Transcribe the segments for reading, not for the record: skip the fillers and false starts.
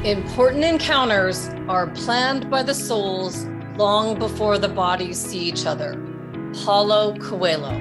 Important encounters are planned by the souls long before the bodies see each other. Paulo Coelho.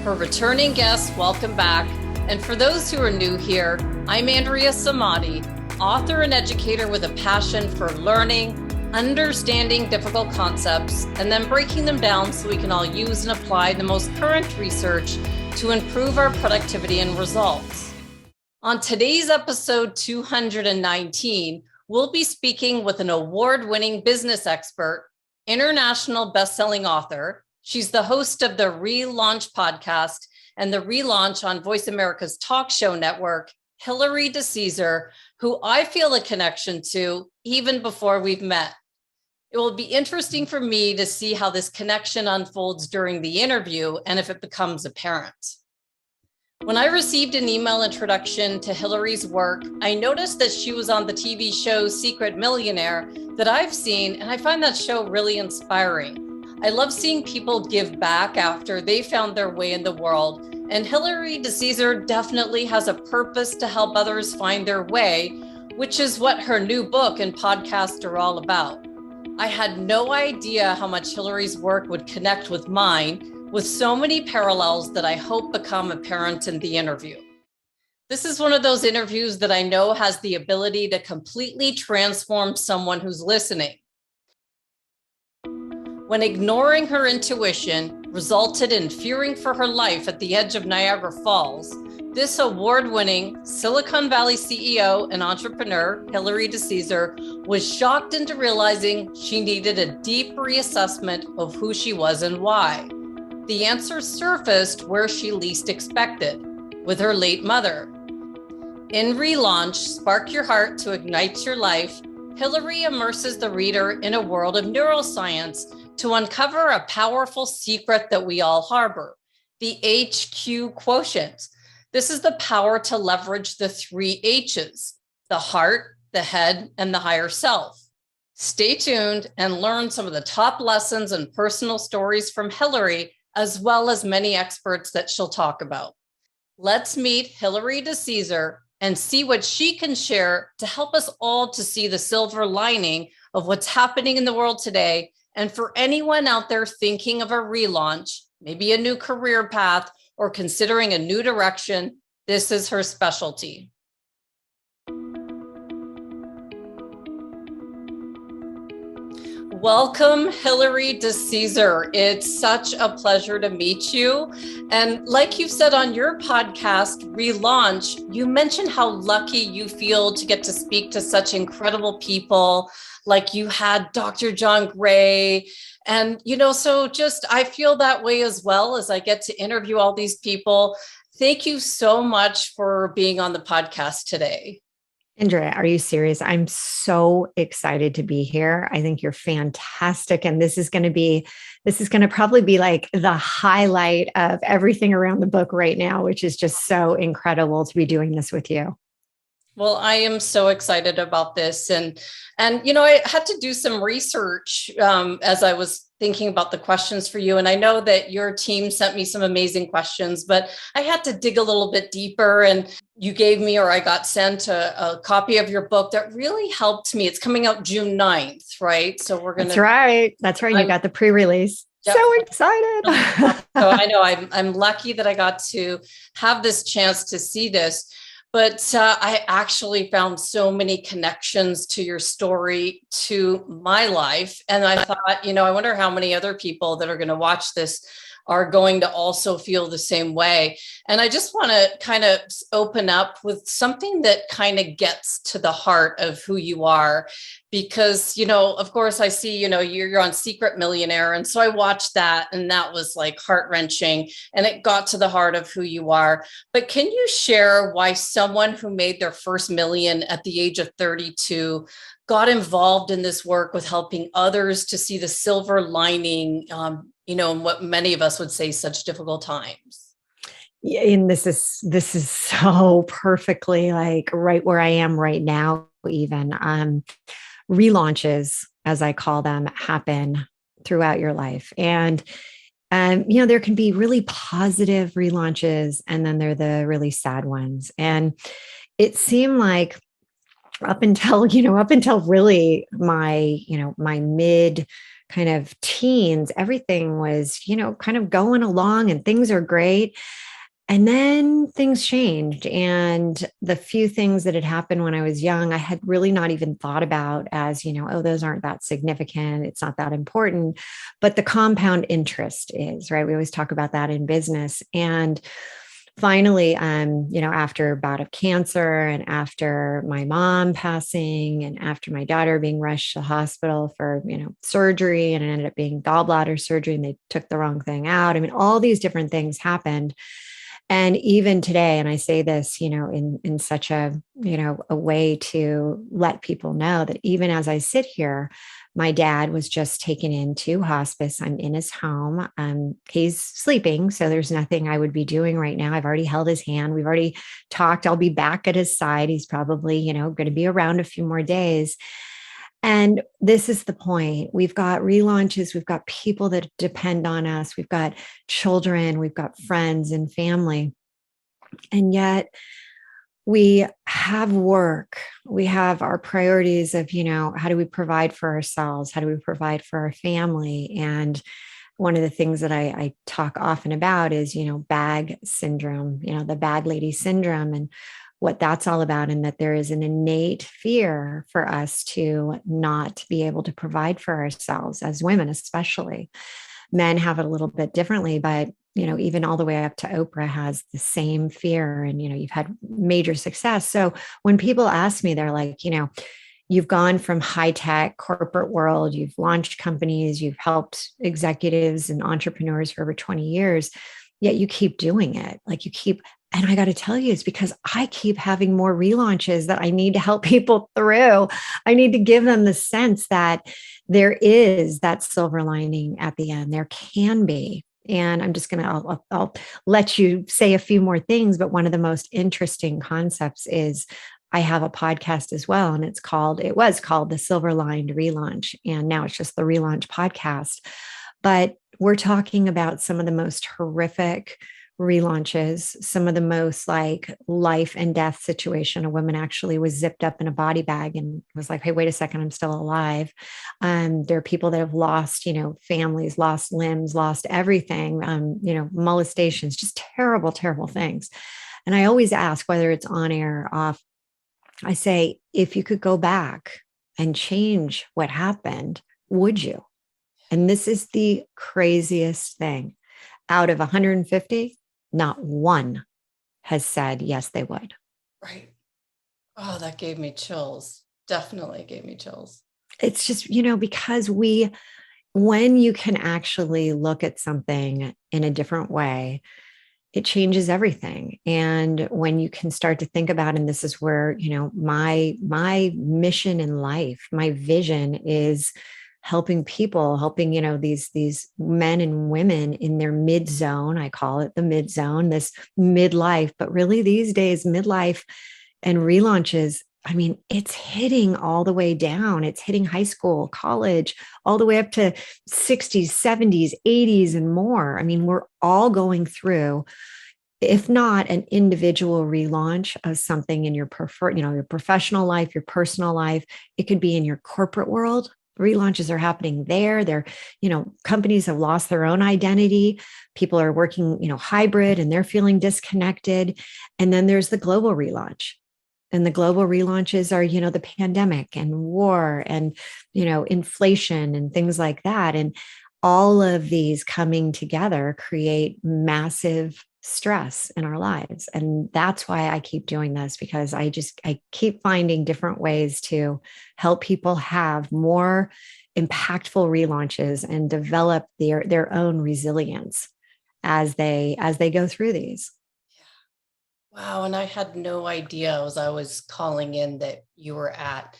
For returning guests, welcome back. And for those who are new here, I'm Andrea Samadi, author and educator with a passion for learning, understanding difficult concepts, and then breaking them down so we can all use and apply the most current research to improve our productivity and results. On today's episode 219, we'll be speaking with an award-winning business expert, international best-selling author. She's the host of the Relaunch podcast and the Relaunch on Voice America's talk show network, Hilary DeCesare, who I feel a connection to even before we've met. It will be interesting for me to see how this connection unfolds during the interview and if it becomes apparent. When I received an email introduction to Hilary's work, I noticed that she was on the TV show Secret Millionaire that I've seen, and I find that show really inspiring. I love seeing people give back after they found their way in the world, and Hilary DeCesare definitely has a purpose to help others find their way, which is what her new book and podcast are all about. I had no idea how much Hilary's work would connect with mine, with so many parallels that I hope become apparent in the interview. This is one of those interviews that I know has the ability to completely transform someone who's listening. When ignoring her intuition resulted in fearing for her life at the edge of Niagara Falls, this award-winning Silicon Valley CEO and entrepreneur, Hilary DeCesare, was shocked into realizing she needed a deep reassessment of who she was and why. The answer surfaced where she least expected, with her late mother. In Relaunch, Spark Your Heart to Ignite Your Life, Hilary immerses the reader in a world of neuroscience to uncover a powerful secret that we all harbor, the HQ quotient. This is the power to leverage the 3 H's, the heart, the head, and the higher self. Stay tuned and learn some of the top lessons and personal stories from Hilary, as well as many experts that she'll talk about. Let's meet Hilary DeCesare and see what she can share to help us all to see the silver lining of what's happening in the world today. And for anyone out there thinking of a relaunch, maybe a new career path, or considering a new direction, this is her specialty. Welcome, Hilary DeCesare. It's such a pleasure to meet you. And like you've said on your podcast, Relaunch, you mentioned how lucky you feel to get to speak to such incredible people. Like you had Dr. John Gray. And, so just, I feel that way as well as I get to interview all these people. Thank you so much for being on the podcast today. Andrea, are you serious? I'm so excited to be here. I think you're fantastic. And this is going to probably be like the highlight of everything around the book right now, which is just so incredible to be doing this with you. Well, I am so excited about this. And I had to do some research as I was thinking about the questions for you. And I know that your team sent me some amazing questions, but I had to dig a little bit deeper. And you gave me, or I got sent a copy of your book that really helped me. It's coming out June 9th, right? So we're going to. That's right. You got the pre-release. Yep. So excited. So I know I'm lucky that I got to have this chance to see this. But I actually found so many connections to your story, to my life. And I thought, I wonder how many other people that are going to watch this are going to also feel the same way. And I just want to kind of open up with something that kind of gets to the heart of who you are. Because, of course, I see, you're on Secret Millionaire. And so I watched that, and that was like heart-wrenching, and it got to the heart of who you are. But can you share why someone who made their first million at the age of 32 got involved in this work with helping others to see the silver lining, in what many of us would say such difficult times? Yeah, and this is so perfectly like right where I am right now, even. Relaunches, as I call them, happen throughout your life. And There can be really positive relaunches, and then there are the really sad ones. And it seemed like up until really my mid kind of teens, everything was, kind of going along and things are great. And then things changed. And the few things that had happened when I was young, I had really not even thought about as, oh, those aren't that significant. It's not that important. But the compound interest is, right? We always talk about that in business. And finally, after a bout of cancer and after my mom passing and after my daughter being rushed to the hospital for, surgery, and it ended up being gallbladder surgery and they took the wrong thing out. I mean, all these different things happened. And even today, and I say this, in such a way to let people know that even as I sit here, my dad was just taken into hospice. I'm in his home. He's sleeping, so there's nothing I would be doing right now. I've already held his hand. We've already talked. I'll be back at his side. He's probably, going to be around a few more days. And this is the point. We've got relaunches. We've got people that depend on us. We've got children. We've got friends and family. And yet we have work. We have our priorities of, how do we provide for ourselves? How do we provide for our family? And one of the things that I talk often about is, bag syndrome, the bag lady syndrome, and what that's all about, and that there is an innate fear for us to not be able to provide for ourselves as women, especially. Men have it a little bit differently, but even all the way up to Oprah has the same fear, and you've had major success. So when people ask me, they're like, you've gone from high tech corporate world, you've launched companies, you've helped executives and entrepreneurs for over 20 years, yet you keep doing it. Like you keep, and I got to tell you, it's because I keep having more relaunches that I need to help people through. I need to give them the sense that there is that silver lining at the end. There can be. And I'm just going to, I'll let you say a few more things. But one of the most interesting concepts is I have a podcast as well. And it was called the Silver Lined Relaunch. And now it's just the Relaunch Podcast. But we're talking about some of the most horrific relaunches, some of the most like life and death situation. A woman actually was zipped up in a body bag and was like, hey, wait a second, I'm still alive. There are people that have lost, families, lost limbs, lost everything, molestations, just terrible, terrible things. And I always ask, whether it's on air or off, I say, if you could go back and change what happened, would you? And this is the craziest thing. Out of 150, not one has said, yes, they would. Right. Oh, that gave me chills. Definitely gave me chills. It's just, because when you can actually look at something in a different way, it changes everything. And when you can start to think about, and this is where, my mission in life, my vision is helping people, these men and women in their mid zone. I call it the mid zone, this midlife, but really these days, midlife and relaunches, I mean, it's hitting all the way down. It's hitting high school, college, all the way up to 60s, 70s, 80s, and more. I mean, we're all going through, if not an individual relaunch of something in your your professional life, your personal life. It could be in your corporate world. Relaunches are happening there. Companies have lost their own identity. People are working, hybrid, and they're feeling disconnected. And then there's the global relaunch. And the global relaunches are, the pandemic and war and, inflation and things like that. And all of these coming together create massive stress in our lives. And that's why I keep doing this, because I keep finding different ways to help people have more impactful relaunches and develop their own resilience as they go through these. Wow. And I had no idea as I was calling in that you were at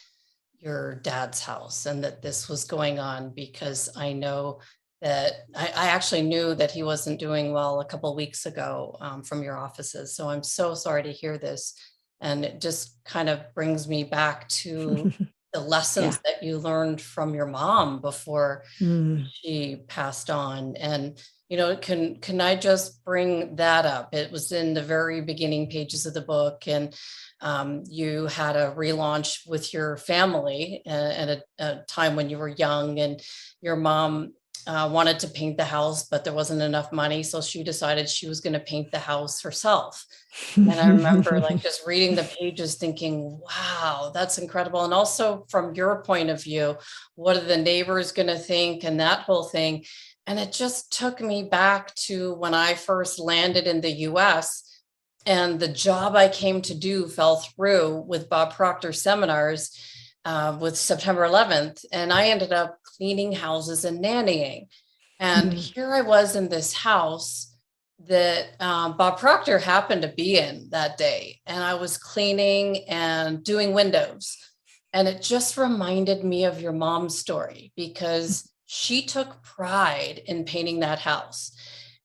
your dad's house and that this was going on, because I know that I actually knew that he wasn't doing well a couple of weeks ago from your offices. So I'm so sorry to hear this. And it just kind of brings me back to the lessons that you learned from your mom before she passed on. And, can I just bring that up? It was in the very beginning pages of the book, and you had a relaunch with your family at a time when you were young, and your mom wanted to paint the house, but there wasn't enough money. So she decided she was going to paint the house herself. And I remember just reading the pages thinking, wow, that's incredible. And also from your point of view, what are the neighbors going to think and that whole thing? And it just took me back to when I first landed in the US, and the job I came to do fell through with Bob Proctor's seminars with September 11th. And I ended up cleaning houses and nannying. And here I was in this house that Bob Proctor happened to be in that day. And I was cleaning and doing windows. And it just reminded me of your mom's story, because she took pride in painting that house.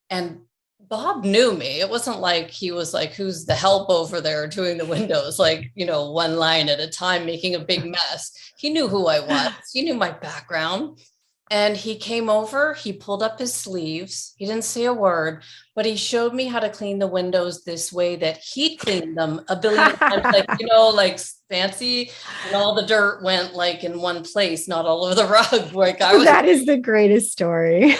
And Bob knew me. It wasn't like he was like, who's the help over there doing the windows, like, one line at a time, making a big mess. He knew who I was. He knew my background. And he came over, he pulled up his sleeves. He didn't say a word, but he showed me how to clean the windows this way that he cleaned them a billion times, like fancy, and all the dirt went like in one place, not all over the rug. That is the greatest story.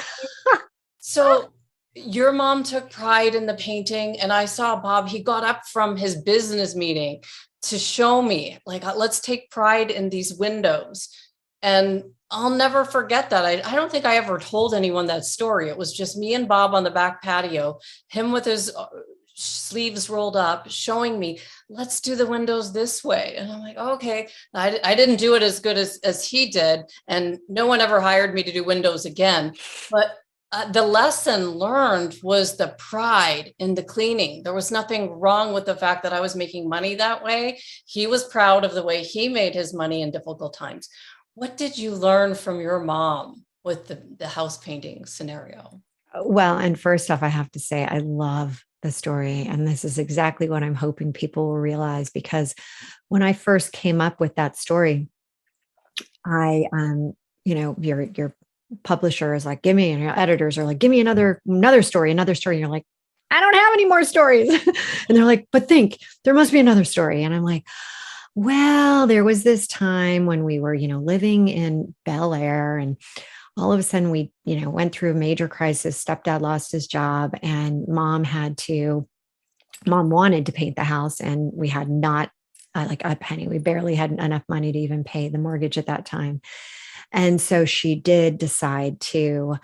So your mom took pride in the painting, and I saw Bob, he got up from his business meeting to show me, like, let's take pride in these windows. And I'll never forget that. I don't think I ever told anyone that story. It was just me and Bob on the back patio, him with his sleeves rolled up, showing me, let's do the windows this way. And I'm like, okay. I didn't do it as good as he did. And no one ever hired me to do windows again. But the lesson learned was the pride in the cleaning. There was nothing wrong with the fact that I was making money that way. He was proud of the way he made his money in difficult times. What did you learn from your mom with the house painting scenario? Well, and first off, I have to say, I love the story. And this is exactly what I'm hoping people will realize, because when I first came up with that story, your publisher is like, and your editors are like, give me another story. And you're like, I don't have any more stories. And they're like, but think, there must be another story. And I'm like, well, there was this time when we were, living in Bel Air, and all of a sudden we, went through a major crisis. Stepdad lost his job, and mom wanted to paint the house, and we had not like a penny. We barely had enough money to even pay the mortgage at that time. And so she did decide to,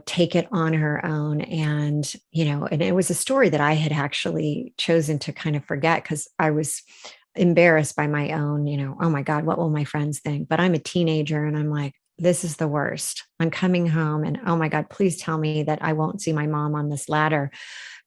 take it on her own. And, and it was a story that I had actually chosen to kind of forget, because I was embarrassed by my own, oh my God, what will my friends think? But I'm a teenager, and I'm like, this is the worst. I'm coming home, and oh my God, please tell me that I won't see my mom on this ladder.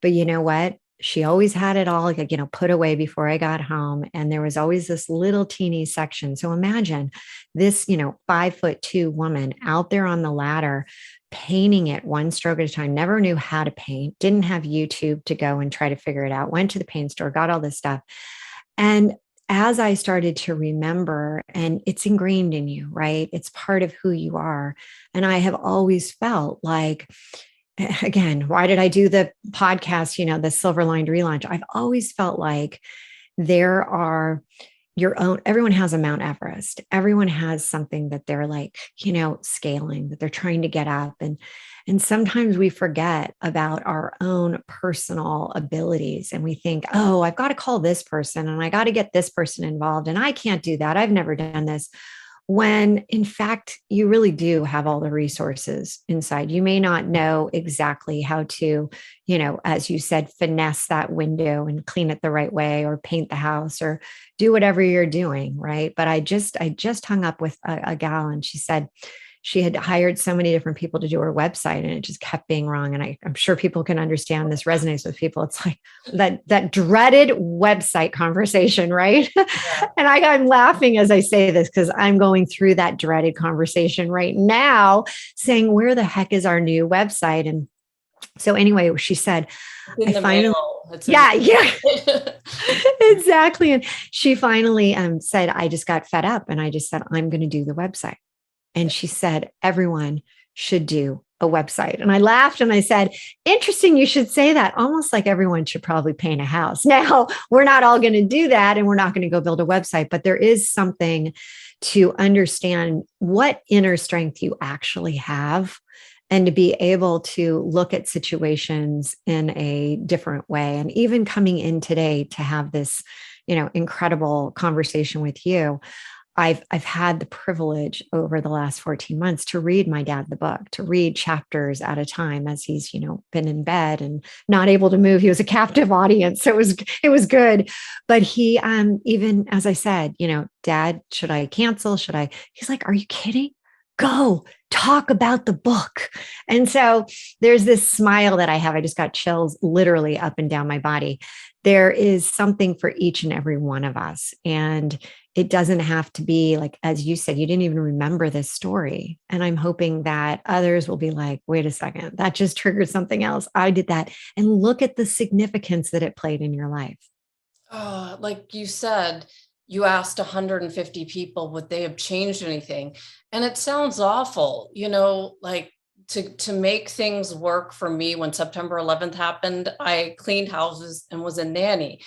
But you know what? She always had it all, put away before I got home. And there was always this little teeny section. So imagine this, 5'2" woman out there on the ladder, painting it one stroke at a time, never knew how to paint, didn't have YouTube to go and try to figure it out, went to the paint store, got all this stuff. And as I started to remember, and it's ingrained in you, right? It's part of who you are. And I have always felt like, again, why did I do the podcast, the Silver Lined Relaunch? I've always felt like there are everyone has a Mount Everest. Everyone has something that they're like, scaling, that they're trying to get up. And sometimes we forget about our own personal abilities, and we think, oh, I've got to call this person, and I got to get this person involved, and I can't do that. I've never done this. When in fact, you really do have all the resources inside. You may not know exactly how to, as you said, finesse that window and clean it the right way, or paint the house, or do whatever you're doing. Right. But I just hung up with a gal, and she said she had hired so many different people to do her website, and it just kept being wrong. And I'm sure people can understand this resonates with people. It's like that dreaded website conversation, right? Yeah. And I'm laughing as I say this, because I'm going through that dreaded conversation right now, saying, where the heck is our new website? And so anyway, she said, in the mail. It's Yeah, yeah, a exactly. And she finally said, I just got fed up and I just said, I'm going to do the website. And she said, everyone should do a website. And I laughed and I said, interesting, you should say that. Almost like everyone should probably paint a house. Now, we're not all going to do that and we're not going to go build a website, but there is something to understand what inner strength you actually have and to be able to look at situations in a different way. And even coming in today to have this, incredible conversation with you, I've had the privilege over the last 14 months to read my dad the book, to read chapters at a time as he's, been in bed and not able to move. He was a captive audience. So it was good. But he even as I said, Dad, should I cancel? Should I? He's like, are you kidding? Go talk about the book. And so there's this smile that I have. I just got chills literally up and down my body. There is something for each and every one of us. And it doesn't have to be like, as you said, you didn't even remember this story. And I'm hoping that others will be like, wait a second, that just triggered something else. I did that. And look at the significance that it played in your life. Like you said, you asked 150 people, would they have changed anything? And it sounds awful, like to make things work for me. When September 11th happened, I cleaned houses and was a nanny.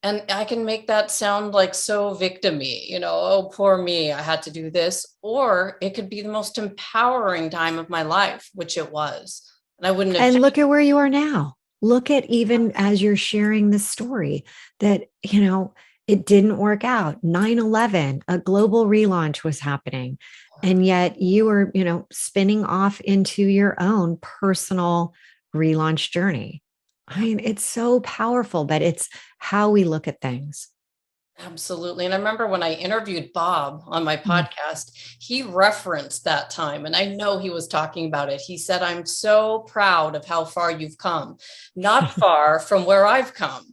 And I can make that sound like so victim-y, oh, poor me, I had to do this. Or it could be the most empowering time of my life, which it was. And I wouldn't have. And look at where you are now. Look at even as you're sharing this story that, it didn't work out. 9/11, a global relaunch was happening. And yet you were, spinning off into your own personal relaunch journey. I mean, it's so powerful, but it's how we look at things. Absolutely. And I remember when I interviewed Bob on my podcast, he referenced that time. And I know he was talking about it. He said, I'm so proud of how far you've come, not far from where I've come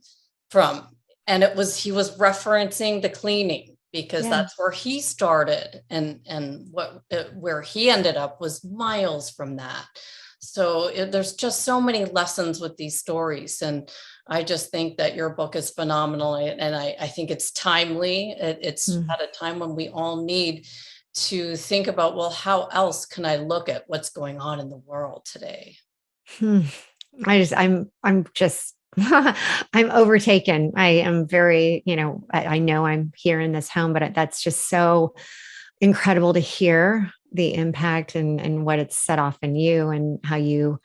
from. And he was referencing the cleaning because that's where he started. And where he ended up was miles from that. So there's just so many lessons with these stories. And I just think that your book is phenomenal. And I think it's timely. It's at a time when we all need to think about, well, how else can I look at what's going on in the world today? I'm just, I'm overtaken. I am very, I know I'm here in this home, but that's just so incredible to hear the impact and what it's set off in you and how you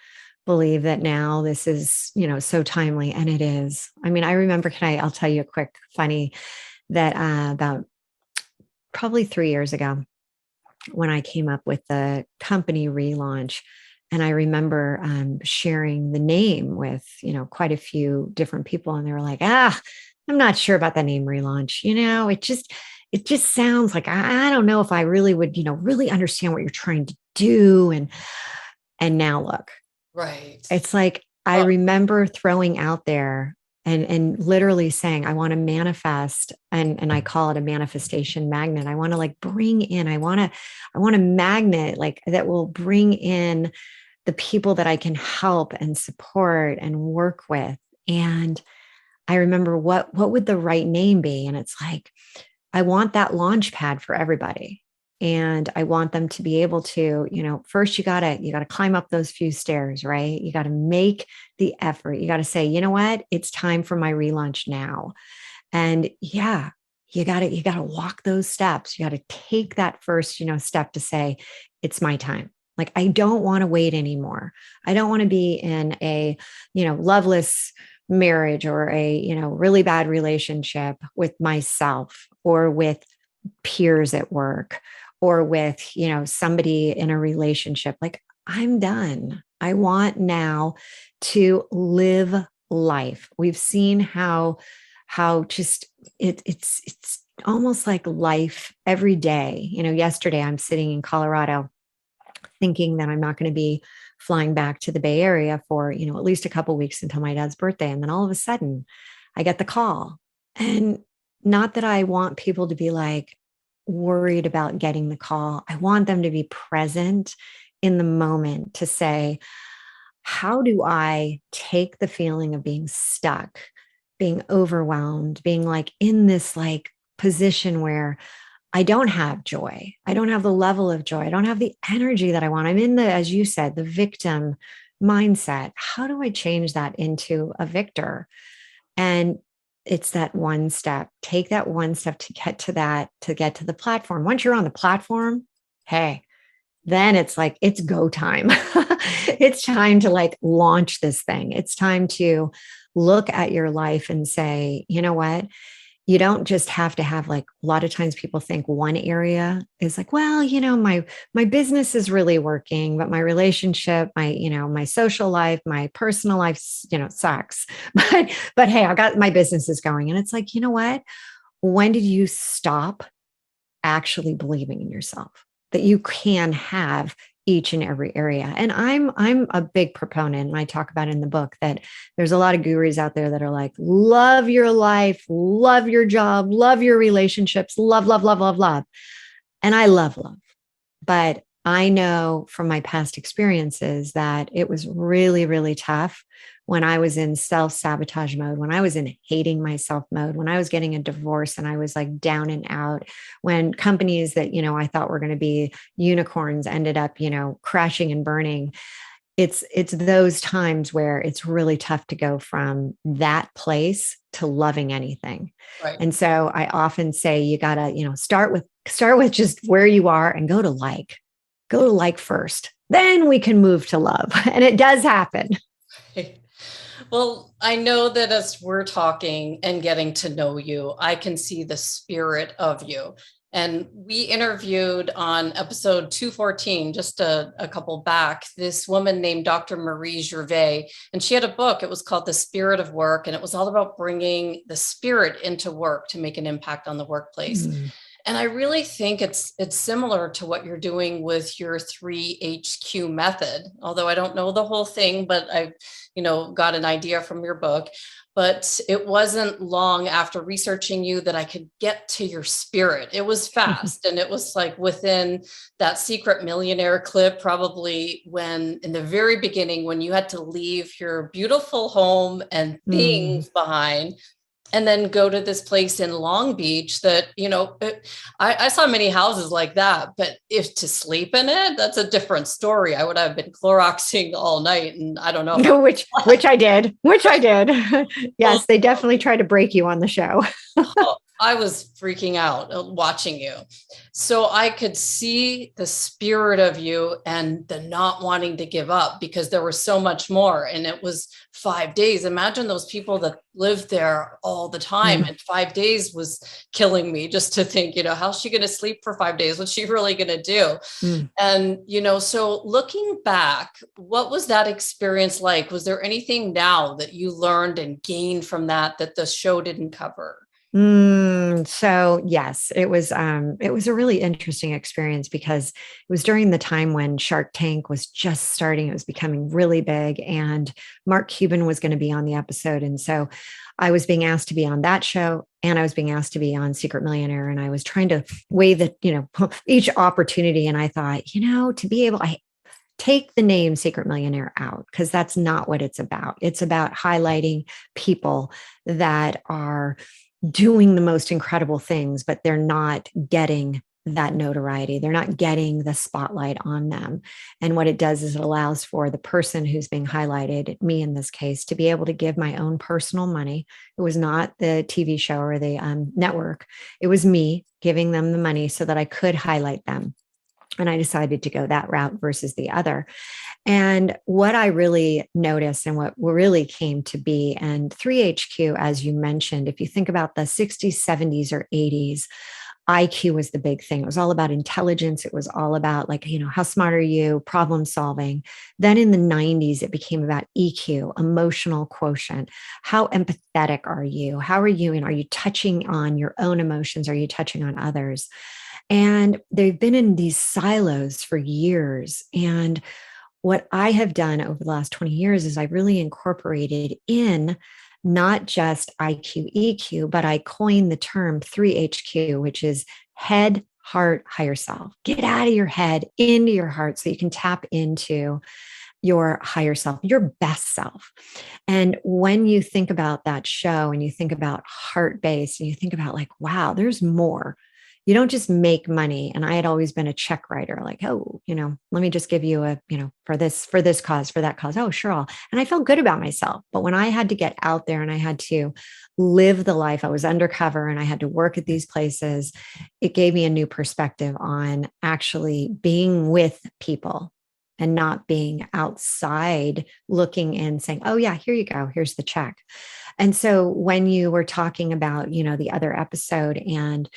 believe that now this is, so timely. And it is. I mean, I remember, I'll tell you a quick funny that about probably 3 years ago when I came up with the company relaunch. And I remember sharing the name with, quite a few different people. And they were like, I'm not sure about the name relaunch. It just sounds like, I don't know if I really would, really understand what you're trying to do. And now look, right. It's like, I remember throwing out there and literally saying, I want to manifest. And I call it a manifestation magnet. I want to like bring in, I want a magnet like that will bring in the people that I can help and support and work with. And I remember what would the right name be? And it's like, I want that launch pad for everybody. And I want them to be able to, first you gotta climb up those few stairs, right? You got to make the effort. You got to say, you know what? It's time for my relaunch now. And yeah, you gotta walk those steps. You got to take that first, step to say, it's my time. Like, I don't want to wait anymore. I don't want to be in a, loveless marriage or a, really bad relationship with myself or with peers at work or with, somebody in a relationship. Like, I'm done. I want now to live life. We've seen how just it's almost like life every day. Yesterday I'm sitting in Colorado thinking that I'm not going to be flying back to the Bay Area for, at least a couple of weeks until my dad's birthday. And then all of a sudden I get the call. And not that I want people to be like worried about getting the call. I want them to be present in the moment to say, how do I take the feeling of being stuck, being overwhelmed, being like in this like position where I don't have joy. I don't have the level of joy. I don't have the energy that I want. I'm in the, as you said, the victim mindset. How do I change that into a victor? And it's that one step. Take that one step to get to that, to get to the platform. Once you're on the platform, hey, then it's like, it's go time. It's time to like launch this thing. It's time to look at your life and say, you know what? You don't just have to have like a lot of times people think one area is like, well, my business is really working, but my relationship, my social life, my personal life, sucks. But hey, I got my business is going. And it's like, you know what? When did you stop actually believing in yourself that you can have each and every area? And I'm a big proponent, and I talk about in the book that there's a lot of gurus out there that are like, love your life, love your job, love your relationships, love, love, love, love, love. And I love love. But I know from my past experiences that it was really, really tough when I was in self-sabotage mode, when I was in hating myself mode, when I was getting a divorce and I was like down and out, when companies that, I thought were going to be unicorns ended up, crashing and burning. It's those times where it's really tough to go from that place to loving anything. Right. And so I often say you got to, start with just where you are and go to like first. Then we can move to love. And it does happen. Well, I know that as we're talking and getting to know you, I can see the spirit of you. And we interviewed on episode 214, just a couple back, this woman named Dr. Marie Gervais, and she had a book. It was called The Spirit of Work, and it was all about bringing the spirit into work to make an impact on the workplace. And I really think it's similar to what you're doing with your 3HQ method, although I don't know the whole thing, but I've, got an idea from your book. But it wasn't long after researching you that I could get to your spirit. It was fast. And it was like within that Secret Millionaire clip, probably when in the very beginning, when you had to leave your beautiful home and things behind, and then go to this place in Long Beach that, I saw many houses like that, but if to sleep in it, that's a different story. I would have been Cloroxing all night, and I don't know. which I did. Yes, they definitely try to break you on the show. I was freaking out watching you. So I could see the spirit of you and the not wanting to give up because there was so much more. And it was 5 days. Imagine those people that lived there all the time. And 5 days was killing me just to think, how's she going to sleep for 5 days? What's she really going to do? And, so looking back, what was that experience like? Was there anything now that you learned and gained from that the show didn't cover? So yes, it was a really interesting experience because it was during the time when Shark Tank was just starting. It was becoming really big, and Mark Cuban was going to be on the episode. And so I was being asked to be on that show, and I was being asked to be on Secret Millionaire. And I was trying to weigh each opportunity. And I thought, to be able, I take the name Secret Millionaire out because that's not what it's about. It's about highlighting people that are doing the most incredible things, but they're not getting that notoriety. They're not getting the spotlight on them. And what it does is it allows for the person who's being highlighted, me in this case, to be able to give my own personal money. It was not the TV show or the network. It was me giving them the money so that I could highlight them. And I decided to go that route versus the other. And what I really noticed and what really came to be, and 3HQ, as you mentioned, if you think about the 60s, 70s, or 80s, IQ was the big thing. It was all about intelligence. It was all about how smart are you, problem solving. Then in the 90s, it became about EQ, emotional quotient. How empathetic are you? How are you? And are you touching on your own emotions? Are you touching on others? And they've been in these silos for years. And what I have done over the last 20 years is I've really incorporated in not just IQ, EQ, but I coined the term 3HQ, which is head, heart, higher self. Get out of your head into your heart so you can tap into your higher self, your best self. And when you think about that show and you think about heart based and you think about like, wow, there's more. You don't just make money. And I had always been a check writer, like, oh, let me just give you for this cause, for that cause. Oh, sure. And I felt good about myself. But when I had to get out there and I had to live the life, I was undercover and I had to work at these places, it gave me a new perspective on actually being with people and not being outside looking and saying, oh, yeah, here you go. Here's the check. And so when you were talking about, the other episode and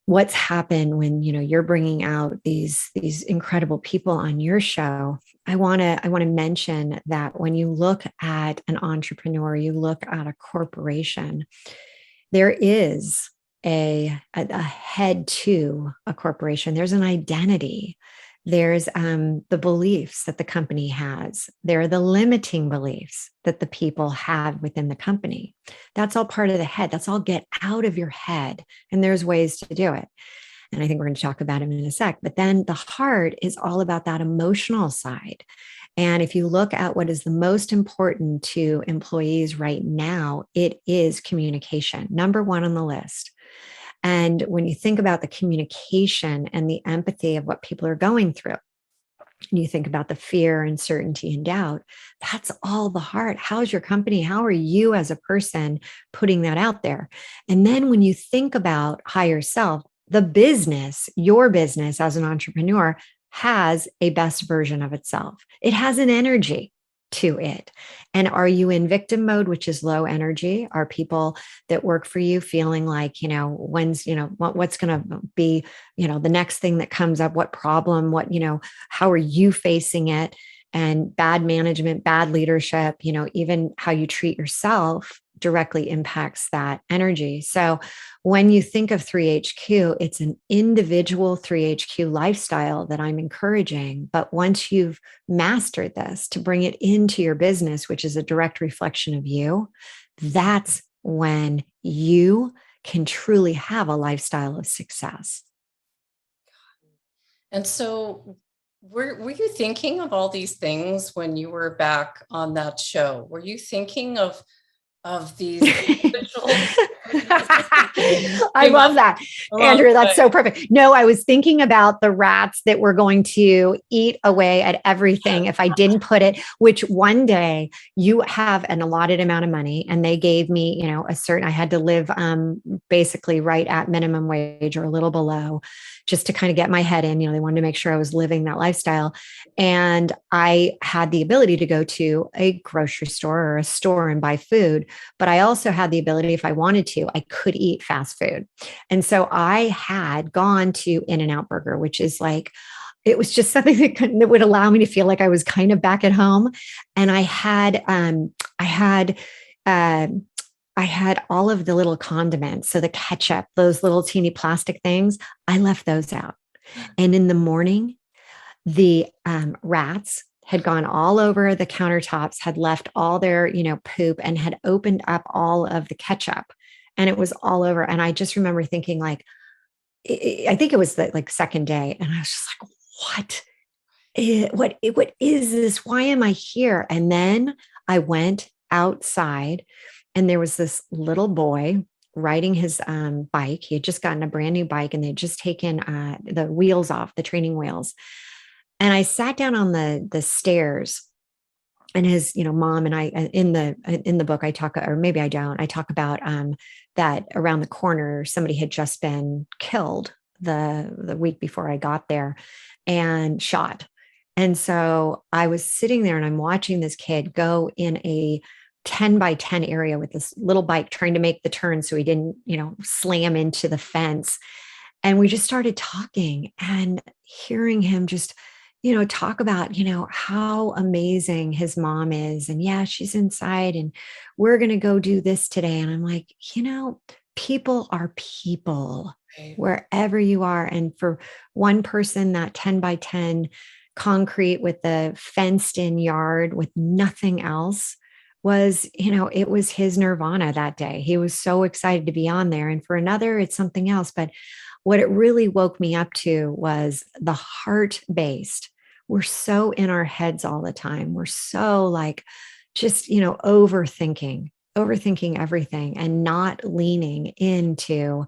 what's happened when, you're bringing out these incredible people on your show, I want to mention that when you look at an entrepreneur, you look at a corporation, there is a head to a corporation. There's an identity. There's the beliefs that the company has. There are the limiting beliefs that the people have within the company. That's all part of the head. That's all get out of your head. And there's ways to do it. And I think we're going to talk about them in a sec. But then the heart is all about that emotional side. And if you look at what is the most important to employees right now, it is communication, number one on the list. And when you think about the communication and the empathy of what people are going through, and you think about the fear, uncertainty, and doubt, that's all the heart. How's your company? How are you as a person putting that out there? And then when you think about higher self, the business, your business as an entrepreneur has a best version of itself. It has an energy to it. And are you in victim mode, which is low energy? Are people that work for you feeling like, when's, what's going to be, the next thing that comes up, what problem, how are you facing it? And bad management, bad leadership, even how you treat yourself directly impacts that energy. So when you think of 3HQ, it's an individual 3HQ lifestyle that I'm encouraging. But once you've mastered this to bring it into your business, which is a direct reflection of you, that's when you can truly have a lifestyle of success. And so were you thinking of all these things when you were back on that show? Were you thinking of these I love that. Andrea, that's so perfect. No, I was thinking about the rats that were going to eat away at everything if I didn't put it, which one day you have an allotted amount of money and they gave me, I had to live basically right at minimum wage or a little below just to kind of get my head in, they wanted to make sure I was living that lifestyle. And I had the ability to go to a grocery store or a store and buy food, but I also had the ability, if I wanted to, I could eat fast food. And so I had gone to In-N-Out Burger, which is like, it was just something that would allow me to feel like I was kind of back at home. And I had all of the little condiments. So the ketchup, those little teeny plastic things, I left those out. And in the morning, the rats had gone all over the countertops, had left all their, poop and had opened up all of the ketchup and it was all over. And I just remember thinking like, I think it was the second day. And I was just like, what is this? Why am I here? And then I went outside and there was this little boy riding his bike. He had just gotten a brand new bike and they'd just taken the wheels off, the training wheels. And I sat down on the stairs and his, mom and I, in the book, I talk, or maybe I don't, I talk about that around the corner, somebody had just been killed the week before I got there and shot. And so I was sitting there and I'm watching this kid go in a 10 by 10 area with this little bike trying to make the turn so he didn't, slam into the fence. And we just started talking and hearing him just, talk about, how amazing his mom is. And yeah, she's inside and we're going to go do this today. And I'm like, people are people wherever you are. And for one person, that 10 by 10 concrete with the fenced in yard with nothing else was, it was his nirvana that day. He was so excited to be on there. And for another, it's something else. But what it really woke me up to was the heart based, we're so in our heads all the time. We're so like just, overthinking everything and not leaning into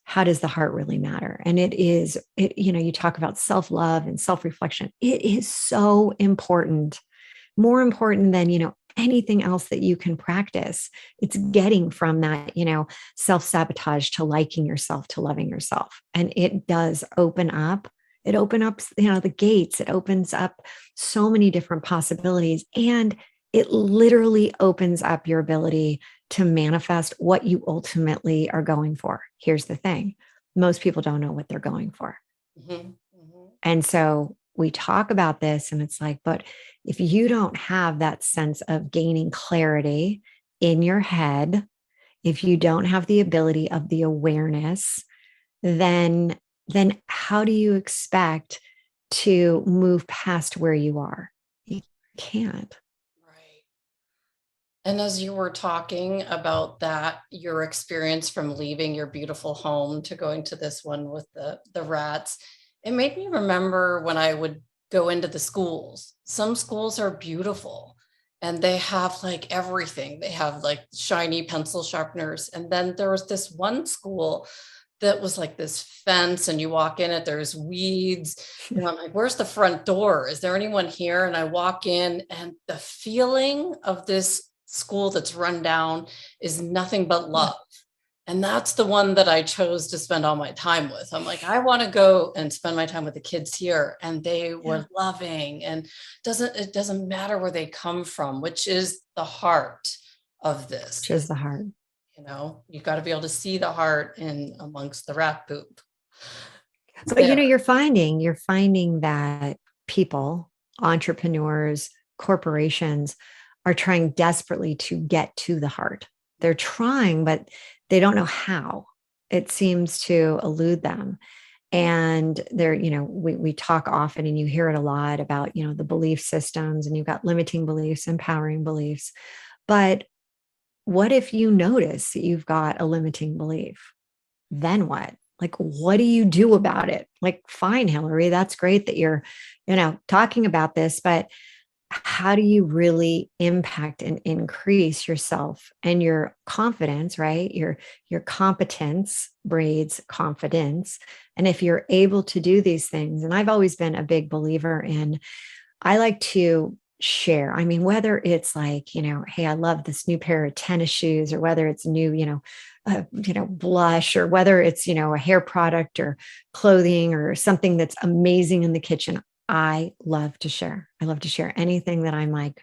how does the heart really matter? And you talk about self-love and self-reflection. It is so important, more important than, anything else that you can practice. It's getting from that, self-sabotage to liking yourself, to loving yourself. And it does open up. It opens up, the gates. It opens up so many different possibilities. And it literally opens up your ability to manifest what you ultimately are going for. Here's the thing. Most people don't know what they're going for. Mm-hmm. Mm-hmm. And so we talk about this and it's like, but if you don't have that sense of gaining clarity in your head, if you don't have the ability of the awareness, then how do you expect to move past where you are? You can't. Right. And as you were talking about that, your experience from leaving your beautiful home to going to this one with the rats, it made me remember when I would go into the schools. Some schools are beautiful and they have like everything. They have like shiny pencil sharpeners. And then there was this one school that was like this fence, and you walk in it, there's weeds. And I'm like, where's the front door? Is there anyone here? And I walk in, and the feeling of this school that's run down is nothing but love. And that's the one that I chose to spend all my time with. I'm like, I want to go and spend my time with the kids here. And they were loving, and it doesn't matter where they come from, which is the heart of this. Which is the heart. You got to be able to see the heart in amongst the rat poop. But you're finding that people, entrepreneurs, corporations are trying desperately to get to the heart. They're trying, but they don't know how. It seems to elude them. And we talk often, and you hear it a lot about, the belief systems, and you've got limiting beliefs, empowering beliefs. But what if you notice that you've got a limiting belief? Then what? Like, what do you do about it? Like, fine, Hilary, that's great that you're, talking about this, but how do you really impact and increase yourself and your confidence, right? Your competence breeds confidence. And if you're able to do these things, and I've always been a big believer in, I like to share. I mean, whether it's like, hey, I love this new pair of tennis shoes, or whether it's new, blush, or whether it's, a hair product or clothing or something that's amazing in the kitchen. I love to share. I love to share anything that I'm like,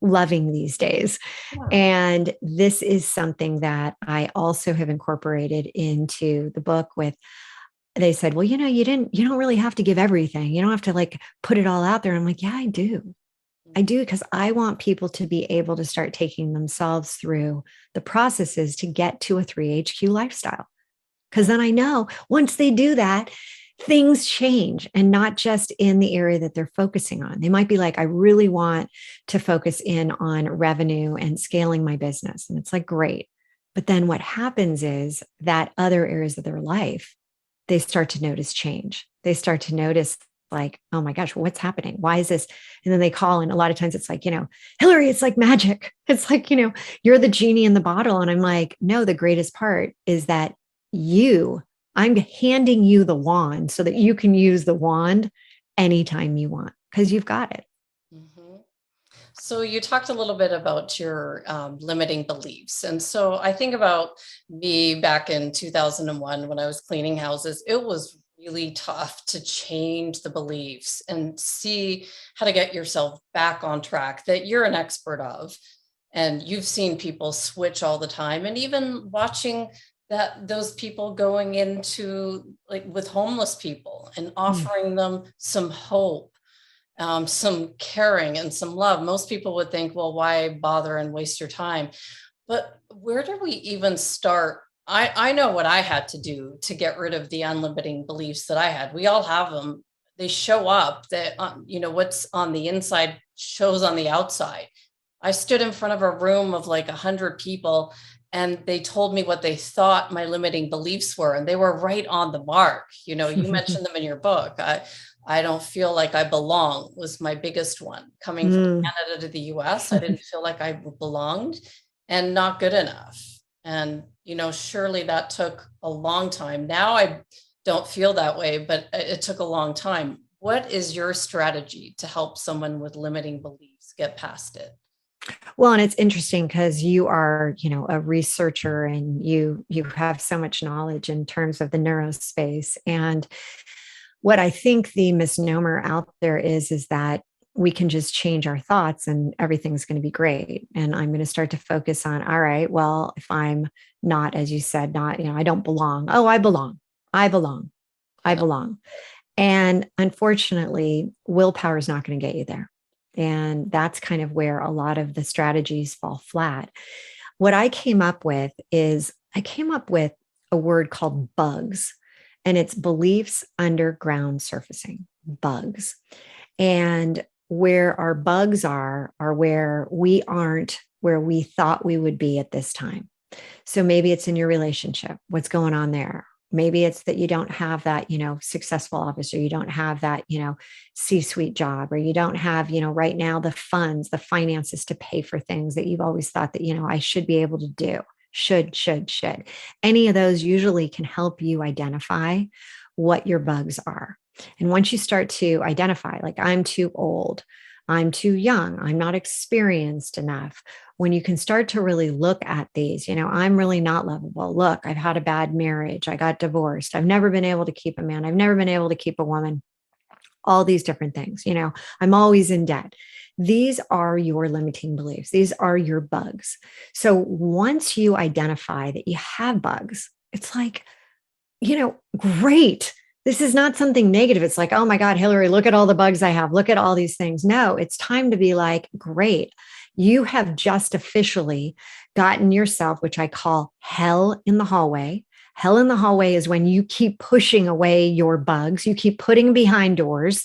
loving these days. Yeah. And this is something that I also have incorporated into the book with. They said, well, you don't really have to give everything. You don't have to like put it all out there. I'm like, yeah, I do. Because I want people to be able to start taking themselves through the processes to get to a 3HQ lifestyle. Because then I know once they do that, things change, and not just in the area that they're focusing on. They might be like, I really want to focus in on revenue and scaling my business. And it's like, great. But then what happens is that other areas of their life, they start to notice change. They start to notice like, oh my gosh, what's happening? Why is this? And then they call, and a lot of times it's like, Hilary, it's like magic. It's like, you're the genie in the bottle. And I'm like, no, the greatest part is that I'm handing you the wand so that you can use the wand anytime you want, because you've got it. Mm-hmm. So you talked a little bit about your limiting beliefs. And so I think about me back in 2001 when I was cleaning houses. It was really tough to change the beliefs and see how to get yourself back on track that you're an expert of. And you've seen people switch all the time, and even watching those people going into like with homeless people and offering them some hope, some caring and some love. Most people would think, well, why bother and waste your time? But where do we even start? I know what I had to do to get rid of the unlimiting beliefs that I had. We all have them. They show up that, what's on the inside shows on the outside. I stood in front of a room of like 100 people, and they told me what they thought my limiting beliefs were. And they were right on the mark. You mentioned them in your book. I don't feel like I belong was my biggest one. Coming from Canada to the US, I didn't feel like I belonged and not good enough. And, surely that took a long time. Now I don't feel that way, but it took a long time. What is your strategy to help someone with limiting beliefs get past it? Well, and it's interesting because you are, a researcher and you have so much knowledge in terms of the neurospace. And what I think the misnomer out there is that we can just change our thoughts and everything's going to be great. And I'm going to start to focus on, all right, well, if I'm not, as you said, not, I don't belong. Oh, I belong. I belong. I Yeah. belong. And unfortunately, willpower is not going to get you there. And that's kind of where a lot of the strategies fall flat. What I came up with is I came up with a word called bugs, and it's beliefs underground surfacing, bugs. And where our bugs are where we aren't where we thought we would be at this time. So maybe it's in your relationship. What's going on there? Maybe it's that you don't have that, successful office, or you don't have that, C-suite job, or you don't have, right now the funds, the finances to pay for things that you've always thought that, I should be able to do. Should. Any of those usually can help you identify what your bugs are. And once you start to identify, like, I'm too old, I'm too young, I'm not experienced enough. When you can start to really look at these, I'm really not lovable. Look, I've had a bad marriage. I got divorced. I've never been able to keep a man. I've never been able to keep a woman. All these different things, I'm always in debt. These are your limiting beliefs. These are your bugs. So once you identify that you have bugs, it's like, great. This is not something negative. It's like, oh my God, Hilary, look at all the bugs I have. Look at all these things. No, it's time to be like, great. You have just officially gotten yourself, which I call hell in the hallway. Hell in the hallway is when you keep pushing away your bugs, you keep putting behind doors.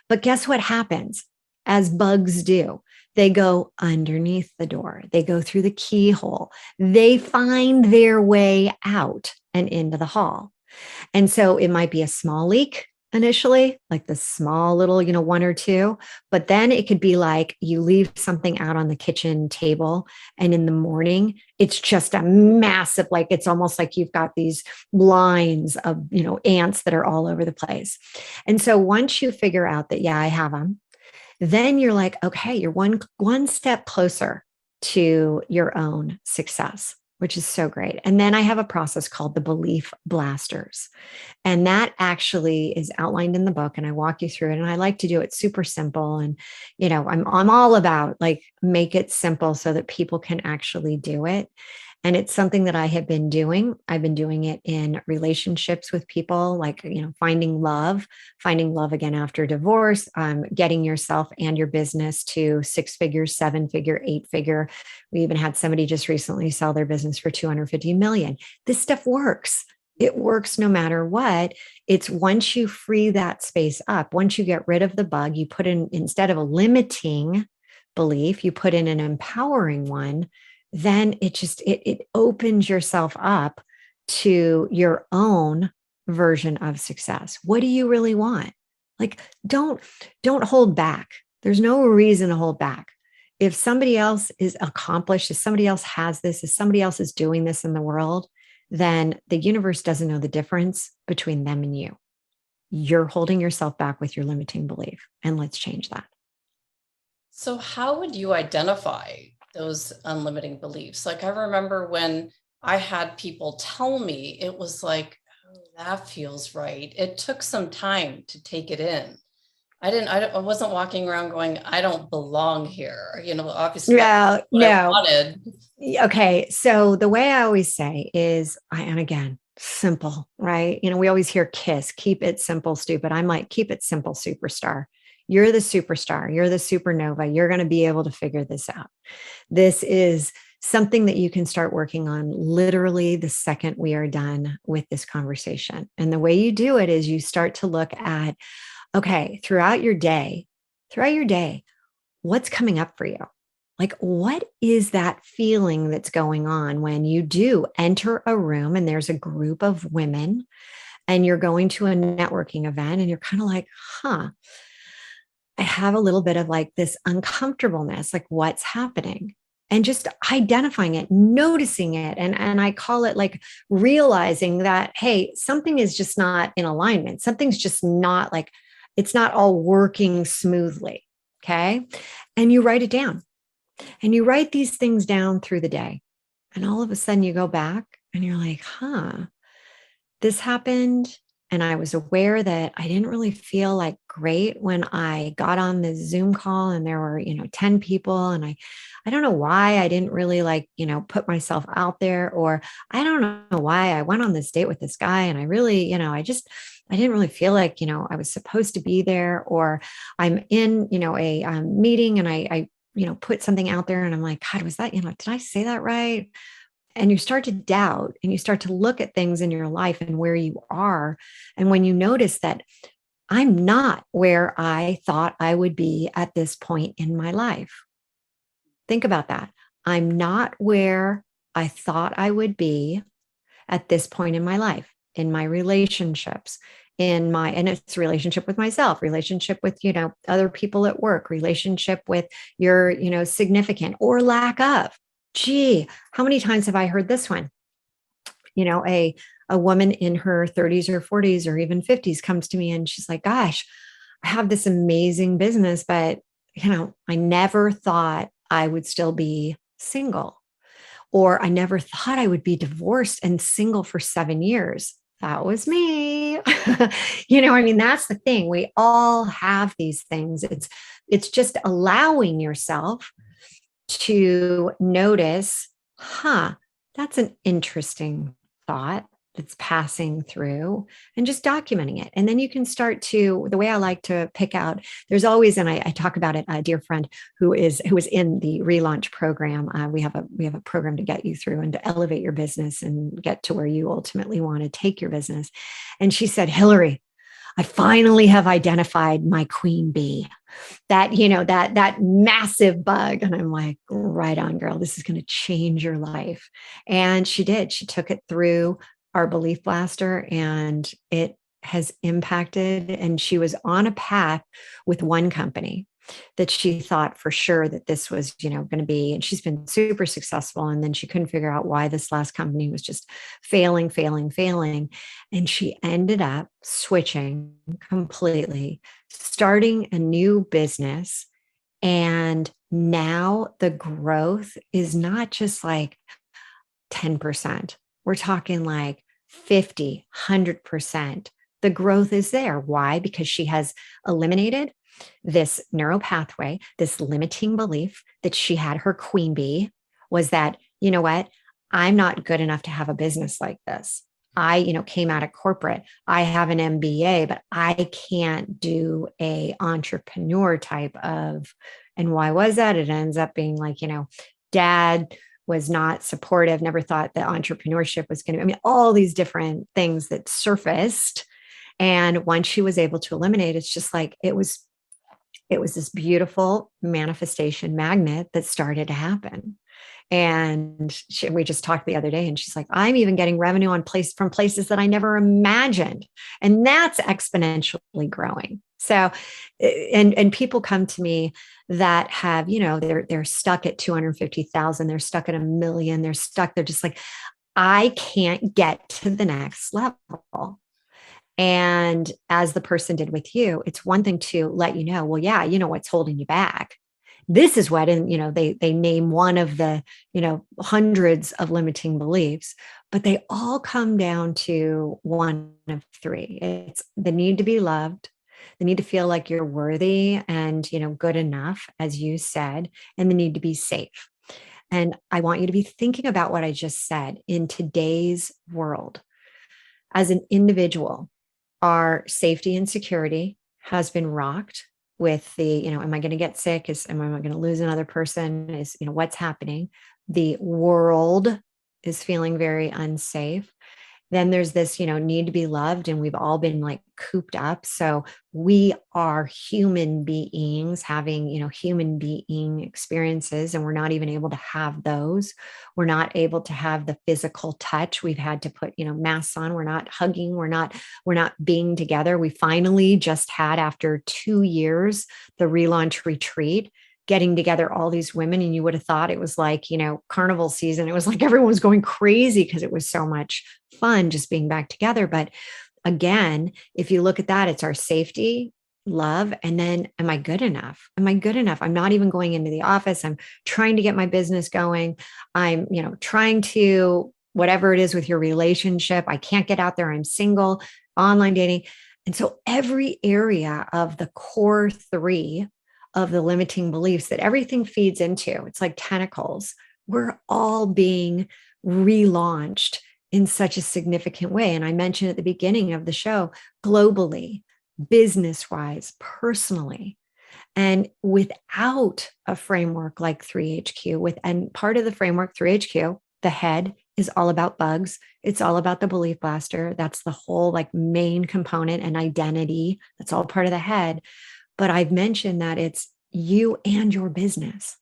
But guess what happens? As bugs do, they go underneath the door, they go through the keyhole, they find their way out and into the hall. And so it might be a small leak initially, like the small little, one or two, but then it could be like you leave something out on the kitchen table and in the morning, it's just a massive, like, it's almost like you've got these lines of, ants that are all over the place. And so once you figure out that, yeah, I have them, then you're like, okay, you're one step closer to your own success, which is so great. And then I have a process called the belief blasters. And that actually is outlined in the book, and I walk you through it. And I like to do it super simple. And, I'm all about, like, make it simple so that people can actually do it. And it's something that I have been doing. I've been doing it in relationships with people, like, finding love again after divorce, getting yourself and your business to 6-figure, 7-figure, 8-figure. We even had somebody just recently sell their business for 250 million. This stuff works. It works no matter what. It's once you free that space up, once you get rid of the bug, you put in, instead of a limiting belief, you put in an empowering one, then it opens yourself up to your own version of success. What do you really want? Like, don't hold back. There's no reason to hold back. If somebody else is accomplished, if somebody else has this, if somebody else is doing this in the world, then the universe doesn't know the difference between them and you. You're holding yourself back with your limiting belief. And let's change that. So how would you identify those unlimiting beliefs? Like, I remember when I had people tell me, it was like, oh, that feels right. It took some time to take it in. I wasn't walking around going, I don't belong here. Obviously that's what I wanted. Okay. So the way I always say is, and again, simple, right? We always hear KISS, keep it simple, stupid. I'm like, keep it simple, superstar. You're the superstar. You're the supernova. You're going to be able to figure this out. This is something that you can start working on literally the second we are done with this conversation. And the way you do it is you start to look at, okay, throughout your day, what's coming up for you? Like, what is that feeling that's going on when you do enter a room and there's a group of women and you're going to a networking event and you're kind of like, huh, I have a little bit of like this uncomfortableness, like what's happening? And just identifying it, noticing it. And I call it like realizing that, hey, something is just not in alignment. Something's just not like, it's not all working smoothly. Okay. And you write it down and you write these things down through the day. And all of a sudden you go back and you're like, huh, this happened. And I was aware that I didn't really feel like great when I got on the Zoom call and there were, 10 people. And I don't know why I didn't really like, put myself out there, or I don't know why I went on this date with this guy. And I really, I didn't really feel like, I was supposed to be there, or I'm in, a meeting and I put something out there and I'm like, God, was that, did I say that right? And you start to doubt and you start to look at things in your life and where you are. And when you notice that I'm not where I thought I would be at this point in my life, think about that. I'm not where I thought I would be at this point in my life, in my relationships, and it's relationship with myself, relationship with, other people at work, relationship with your, significant or lack of. Gee, how many times have I heard this one? A woman in her 30s or 40s or even 50s comes to me and she's like, gosh, I have this amazing business, but, I never thought I would still be single, or I never thought I would be divorced and single for 7 years. That was me. That's the thing. We all have these things. It's just allowing yourself to notice, that's an interesting thought that's passing through, and just documenting it. And then you can start to, the way I like to pick out, there's always, and I talk about it, a dear friend who is in the Relaunch program. We have a program to get you through and to elevate your business and get to where you ultimately want to take your business. And she said, Hilary, I finally have identified my queen bee, that massive bug. And I'm like, right on, girl, this is going to change your life. And she did. She took it through our belief blaster and it has impacted. And she was on a path with one company that she thought for sure that this was, going to be, and she's been super successful. And then she couldn't figure out why this last company was just failing. And she ended up switching completely, starting a new business. And now the growth is not just like 10%. We're talking like 50, 100%. The growth is there. Why? Because she has eliminated this neural pathway, this limiting belief that she had. Her queen bee was that, you know what? I'm not good enough to have a business like this. I, came out of corporate. I have an MBA, but I can't do a entrepreneur type of, and why was that? It ends up being like, dad was not supportive, never thought that entrepreneurship was going to, all these different things that surfaced. And once she was able to eliminate, it's just like, it was this beautiful manifestation magnet that started to happen. And we just talked the other day and she's like, I'm even getting revenue from places that I never imagined. And that's exponentially growing. So, and people come to me that have, they're stuck at 250,000, they're stuck at 1 million, they're just like, I can't get to the next level. And as the person did with you, it's one thing to let you know, well, yeah, what's holding you back. This is what, and, they name one of the, hundreds of limiting beliefs, but they all come down to one of three. It's the need to be loved, the need to feel like you're worthy and, good enough, as you said, and the need to be safe. And I want you to be thinking about what I just said. In today's world, as an individual, our safety and security has been rocked with the, am I going to get sick? Am I going to lose another person? What's happening? The world is feeling very unsafe. Then there's this, need to be loved, and we've all been like cooped up. So we are human beings having, human being experiences, and we're not even able to have those. We're not able to have the physical touch. We've had to put, masks on. We're not hugging. We're not being together. We finally just had, after 2 years, the relaunch retreat, getting together all these women. And you would have thought it was like, carnival season. It was like everyone was going crazy because it was so much fun just being back together. But again, if you look at that, it's our safety, love, and then, am I good enough? Am I good enough? I'm not even going into the office. I'm trying to get my business going. I'm, trying to, whatever it is with your relationship, I can't get out there. I'm single, online dating. And so every area of the core three of the limiting beliefs that everything feeds into, it's like tentacles, we're all being relaunched in such a significant way. And I mentioned at the beginning of the show, globally, business-wise, personally. And without a framework like 3HQ, and part of the framework 3HQ, the head is all about bugs. It's all about the belief blaster. That's the whole like main component, and identity. That's all part of the head. But I've mentioned that it's you and your business.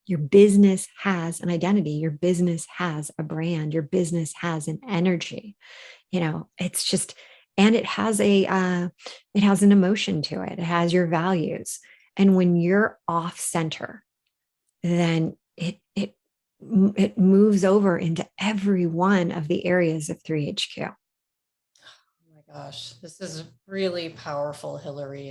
Your business has an identity. Your business has a brand. Your business has an energy. It's just, and it has an emotion to it. It has your values. And when you're off center, then it moves over into every one of the areas of 3HQ. Oh my gosh, this is really powerful, Hilary,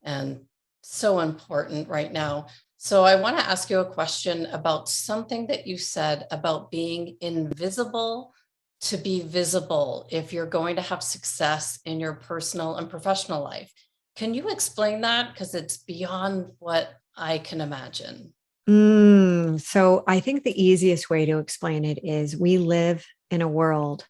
and so important right now. So I want to ask you a question about something that you said about being invisible to be visible if you're going to have success in your personal and professional life. Can you explain that? Because it's beyond what I can imagine. So I think the easiest way to explain it is we live in a world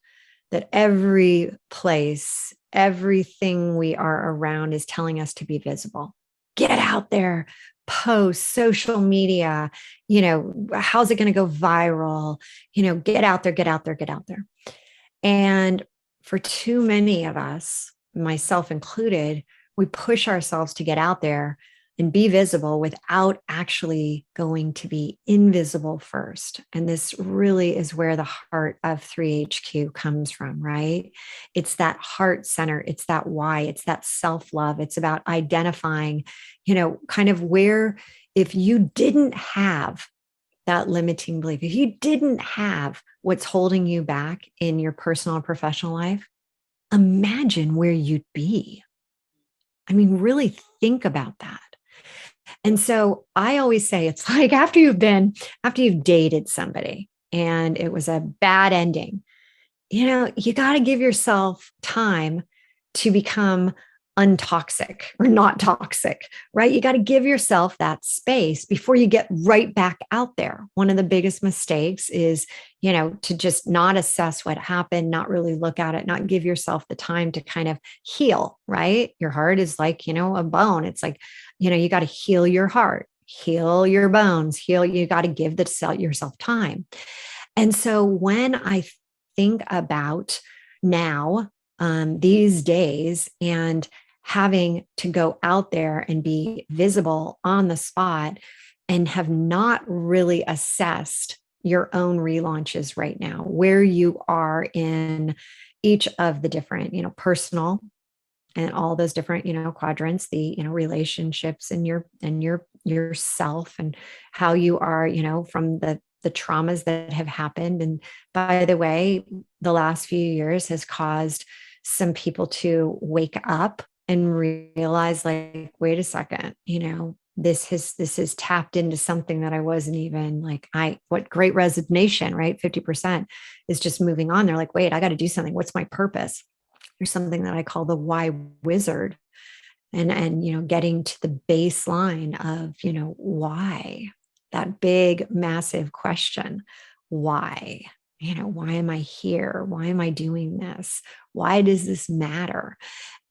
that every place, everything we are around is telling us to be visible. Get out there, post, social media, how's it going to go viral? Get out there, get out there, get out there. And for too many of us, myself included, we push ourselves to get out there and be visible without actually going to be invisible first. And this really is where the heart of 3HQ comes from, right? It's that heart center. It's that why. It's that self-love. It's about identifying, kind of where, if you didn't have that limiting belief, if you didn't have what's holding you back in your personal and professional life, imagine where you'd be. I mean, really think about that. And so I always say it's like after you've dated somebody and it was a bad ending, you got to give yourself time to become untoxic or not toxic, right? You got to give yourself that space before you get right back out there. One of the biggest mistakes is, to just not assess what happened, not really look at it, not give yourself the time to kind of heal, right? Your heart is like, a bone. It's like, you got to heal your heart, heal your bones, you got to give yourself time. And so when I think about now, these days, and having to go out there and be visible on the spot and have not really assessed your own relaunches right now, where you are in each of the different, personal and all those different, quadrants, the, relationships and yourself, and how you are, from the traumas that have happened. And by the way, the last few years has caused some people to wake up and realize, like, wait a second, this has tapped into something that I wasn't even like, what great resignation, right? 50% is just moving on. They're like, wait, I got to do something. What's my purpose? There's something that I call the why wizard, and getting to the baseline of, why, that big, massive question, why? Why am I here? Why am I doing this? Why does this matter?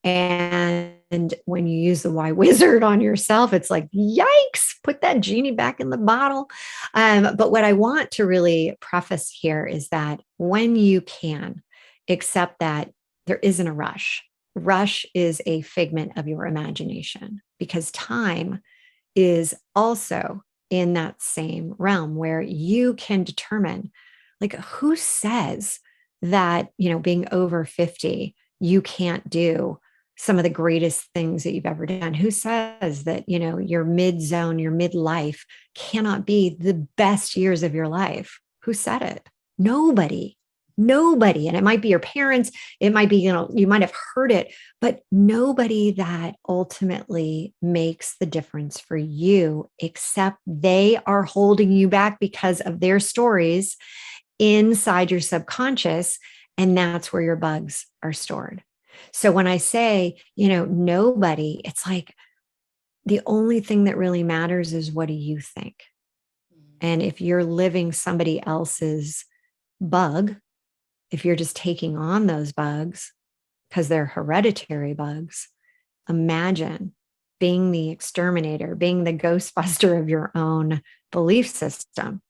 And when you use the why wizard on yourself, it's like, yikes, put that genie back in the bottle. But what I want to really preface here is that when you can accept that there isn't a rush, rush is a figment of your imagination, because time is also in that same realm where you can determine, like, who says that, being over 50, you can't do some of the greatest things that you've ever done? Who says that, your mid zone, your midlife cannot be the best years of your life? Who said it? Nobody. Nobody. And it might be your parents. It might be, you might have heard it, but nobody that ultimately makes the difference for you, except they are holding you back because of their stories inside your subconscious. And that's where your bugs are stored. So when I say, nobody, it's like the only thing that really matters is, what do you think? And if you're living somebody else's bug, if you're just taking on those bugs because they're hereditary bugs, imagine being the exterminator, being the ghostbuster of your own belief system,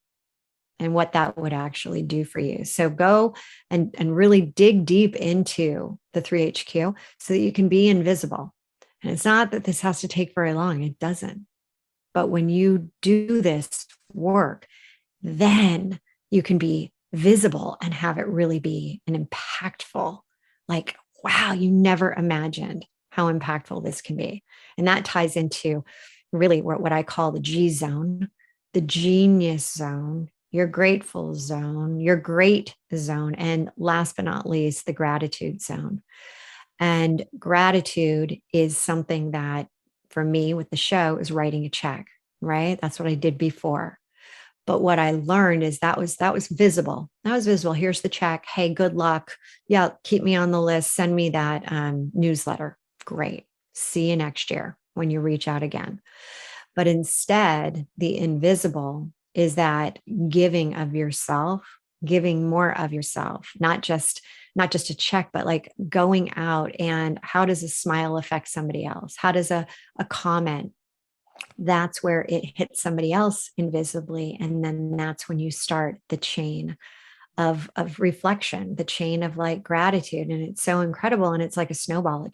and what that would actually do for you. So go and really dig deep into the 3HQ so that you can be invisible. And it's not that this has to take very long. It doesn't. But when you do this work, then you can be visible and have it really be an impactful, like, wow, you never imagined how impactful this can be. And that ties into really what I call the G zone, the genius zone, your grateful zone, your great zone, and last but not least, the gratitude zone. And gratitude is something that, for me with the show, is writing a check, right? That's what I did before. But what I learned is that was visible. That was visible. Here's the check. Hey, good luck. Yeah, keep me on the list. Send me that newsletter. Great. See you next year when you reach out again. But instead, the invisible is that giving of yourself, giving more of yourself, not just a check, but like going out, and how does a smile affect somebody else? How does a comment? That's where it hits somebody else invisibly. And then that's when you start the chain of reflection, the chain of like gratitude. And it's so incredible. And it's like a snowball.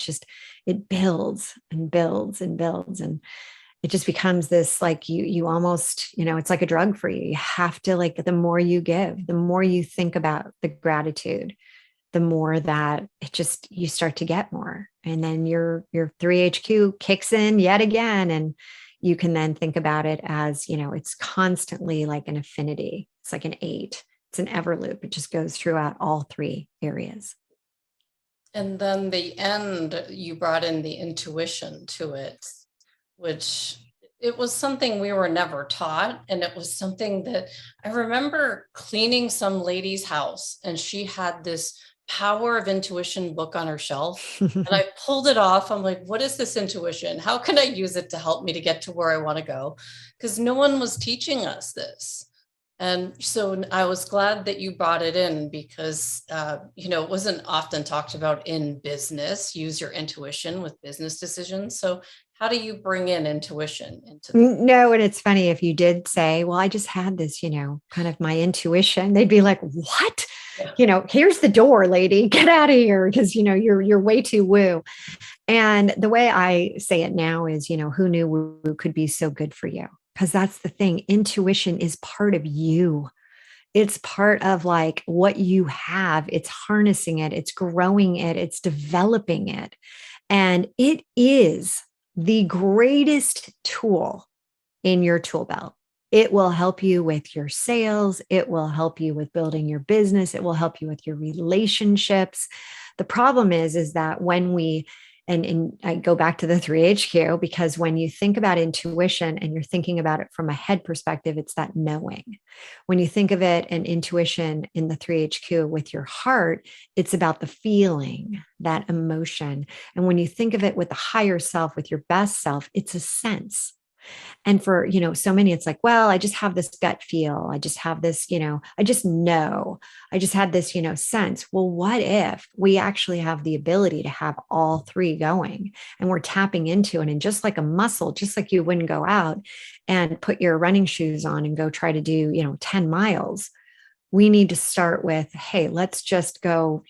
It builds and builds and builds. And it just becomes this, like, you almost, it's like a drug for you. You have to, like, the more you give, the more you think about the gratitude, the more that you start to get more. And then your 3HQ kicks in yet again. And you can then think about it as, it's constantly like an affinity. It's like an 8. It's an ever loop. It just goes throughout all 3 areas. And then the end, you brought in the intuition to it, which it was something we were never taught. And it was something that I remember cleaning some lady's house, and she had this Power of Intuition book on her shelf. And I pulled it off. I'm like, what is this intuition? How can I use it to help me to get to where I want to go? Because no one was teaching us this. And so I was glad that you brought it in, because, it wasn't often talked about in business. Use your intuition with business decisions. So how do you bring in intuition into No, and it's funny, if you did say, well, I just had this, kind of my intuition, they'd be like, what? Yeah. Here's the door, lady, get out of here. Because, you're way too woo. And the way I say it now is, who knew woo could be so good for you? Because that's the thing. Intuition is part of you. It's part of like what you have. It's harnessing it. It's growing it. It's developing it. And it is the greatest tool in your tool belt. It will help you with your sales. It will help you with building your business. It will help you with your relationships. The problem is that when we, and I go back to the 3HQ, because when you think about intuition and you're thinking about it from a head perspective, it's that knowing. When you think of it and intuition in the 3HQ with your heart, it's about the feeling, that emotion. And when you think of it with the higher self, with your best self, it's a sense. And for, so many, it's like, well, I just have this gut feel. I just have this, I just know. I just had this, sense. Well, what if we actually have the ability to have all three going and we're tapping into it? And just like a muscle, just like you wouldn't go out and put your running shoes on and go try to do, 10 miles. We need to start with, hey, let's just go,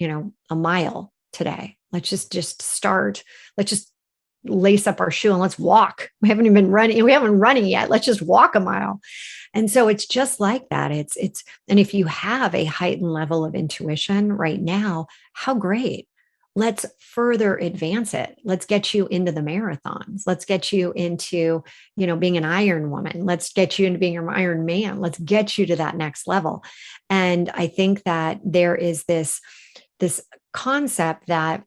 a mile today. Let's just start. Let's just lace up our shoe and let's walk. We haven't even been running. We haven't running yet. Let's just walk a mile. And so it's just like that. And if you have a heightened level of intuition right now, how great. Let's further advance it. Let's get you into the marathons. Let's get you into, being an Iron Woman. Let's get you into being an Iron Man. Let's get you to that next level. And I think that there is this concept that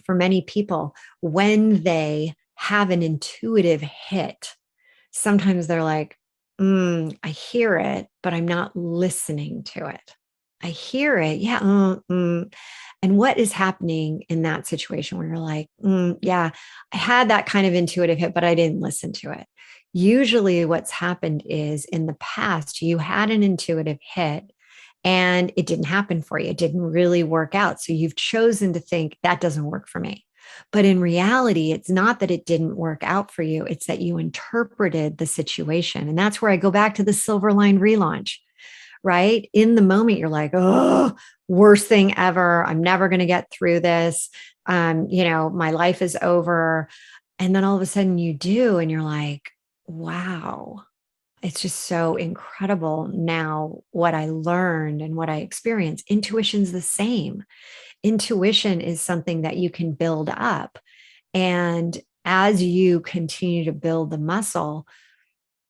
for many people, when they have an intuitive hit, sometimes they're like, I hear it, but I'm not listening to it. I hear it. Yeah. And what is happening in that situation where you're like, yeah, I had that kind of intuitive hit, but I didn't listen to it. Usually what's happened is in the past, you had an intuitive hit and it didn't happen for you. It didn't really work out. So you've chosen to think that doesn't work for me. But in reality, it's not that it didn't work out for you. It's that you interpreted the situation. And that's where I go back to the silver line relaunch, right? In the moment, you're like, oh, worst thing ever. I'm never going to get through this. My life is over. And then all of a sudden you do, and you're like, wow. It's just so incredible now what I learned and what I experienced. Intuition's the same. Intuition is something that you can build up. And as you continue to build the muscle,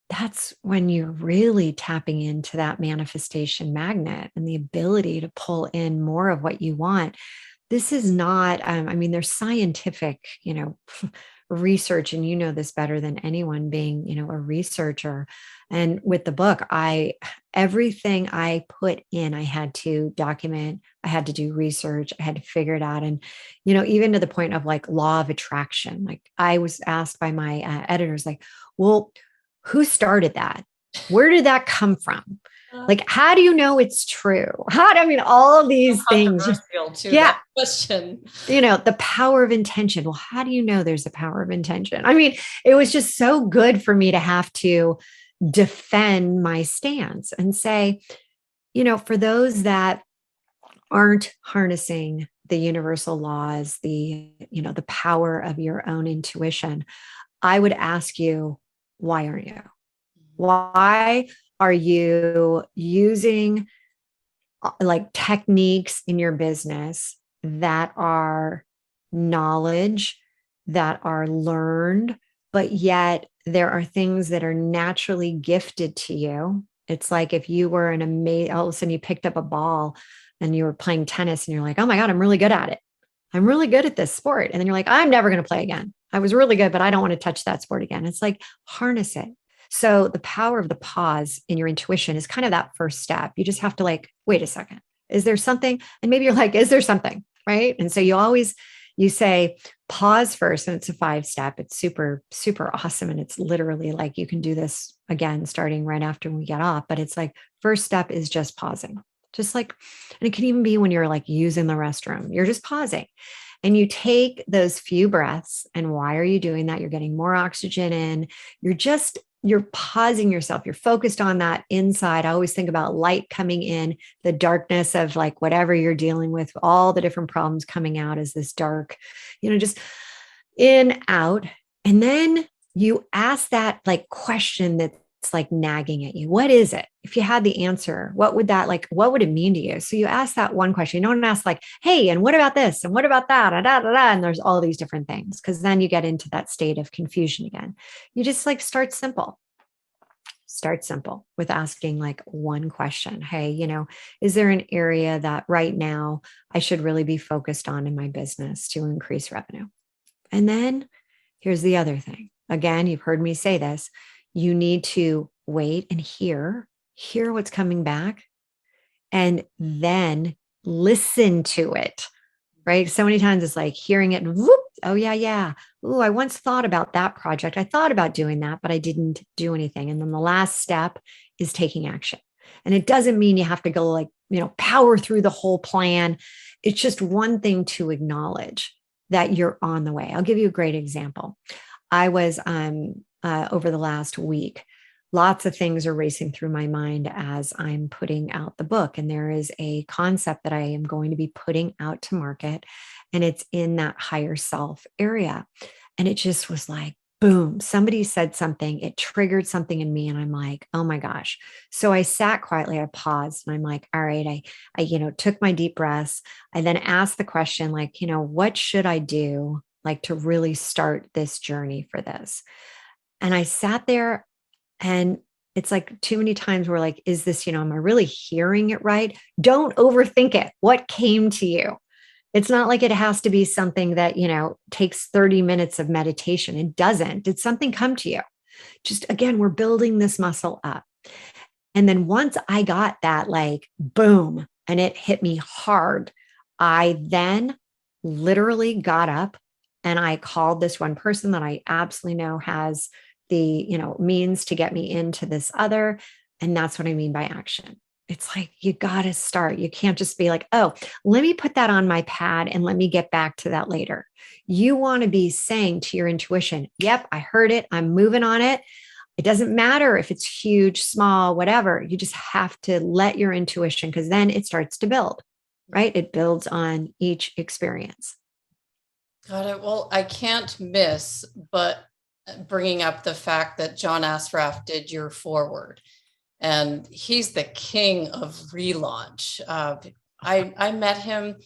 that's when you're really tapping into that manifestation magnet and the ability to pull in more of what you want. This is not, there's scientific, research, and you know this better than anyone being, a researcher. And with the book, everything I put in, I had to document, I had to do research, I had to figure it out. And, even to the point of like law of attraction, like I was asked by my editors, like, well, who started that? Where did that come from? Like, how do you know it's true? All of these things. Too, that question. The power of intention. Well, how do you know there's a power of intention? It was just so good for me to have to defend my stance and say, for those that aren't harnessing the universal laws, the power of your own intuition, I would ask you, why aren't you? Why are you using like techniques in your business that are knowledge, that are learned, but yet there are things that are naturally gifted to you? It's like if you were all of a sudden you picked up a ball and you were playing tennis and you're like, oh my God, I'm really good at it. I'm really good at this sport. And then you're like, I'm never going to play again. I was really good, but I don't want to touch that sport again. It's like, harness it. So the power of the pause in your intuition is kind of that first step. You just have to like, wait a second, is there something? And maybe you're like, is there something? Right. And so you say pause first, and it's a 5-step. It's super, super awesome. And it's literally like, you can do this again, starting right after we get off, but it's like, first step is just pausing. Just like, and it can even be when you're like using the restroom, you're just pausing. And you take those few breaths. And why are you doing that? You're getting more oxygen in. You're pausing yourself. You're focused on that inside. I always think about light coming in, the darkness of like whatever you're dealing with, all the different problems coming out as this dark, just in, out. And then you ask that like question that's like nagging at you. What is it? If you had the answer, what would it mean to you? So you ask that one question. You don't ask like, hey, and what about this? And what about that? And there's all these different things, because then you get into that state of confusion again. You just like start simple with asking like one question. Hey, is there an area that right now I should really be focused on in my business to increase revenue? And then here's the other thing. Again, you've heard me say this. You need to wait and hear what's coming back, and then listen to it, right? So many times it's like hearing it and whoop, Oh, yeah, yeah. Ooh, I once thought about that project. I thought about doing that, but I didn't do anything. And then the last step is taking action. And it doesn't mean you have to go like, power through the whole plan. It's just one thing to acknowledge that you're on the way. I'll give you a great example. I was over the last week, lots of things are racing through my mind as I'm putting out the book. And there is a concept that I am going to be putting out to market, and it's in that higher self area. And it just was like, boom, somebody said something, it triggered something in me. And I'm like, oh my gosh. So I sat quietly, I paused, and I'm like, all right, I took my deep breaths. I then asked the question, like, what should I do, like, to really start this journey for this? And I sat there, and it's like too many times we're like, is this, am I really hearing it right? Don't overthink it. What came to you? It's not like it has to be something that, takes 30 minutes of meditation. It doesn't. Did something come to you? Just again, we're building this muscle up. And then once I got that, like, boom, and it hit me hard, I then literally got up and I called this one person that I absolutely know has the, means to get me into this other. And that's what I mean by action. It's like, you got to start. You can't just be like, oh, let me put that on my pad and let me get back to that later. You want to be saying to your intuition, yep, I heard it. I'm moving on it. It doesn't matter if it's huge, small, whatever. You just have to let your intuition, because then it starts to build, right? It builds on each experience. Got it. Well, I can't miss but bringing up the fact that John Assaraf did your foreword, and he's the king of relaunch. I met him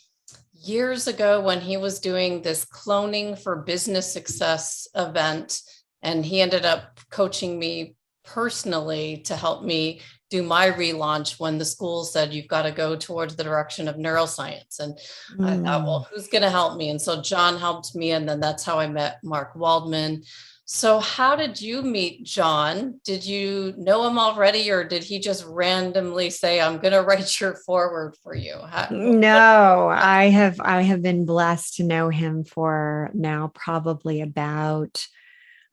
years ago when he was doing this cloning for business success event, and he ended up coaching me personally to help me do my relaunch when the school said you've got to go towards the direction of neuroscience. And I thought, well, who's going to help me? And so John helped me, and then that's how I met Mark Waldman. So how did you meet John? Did you know him already, or did he just randomly say, I'm going to write your foreword for you? No, I have been blessed to know him for now probably about,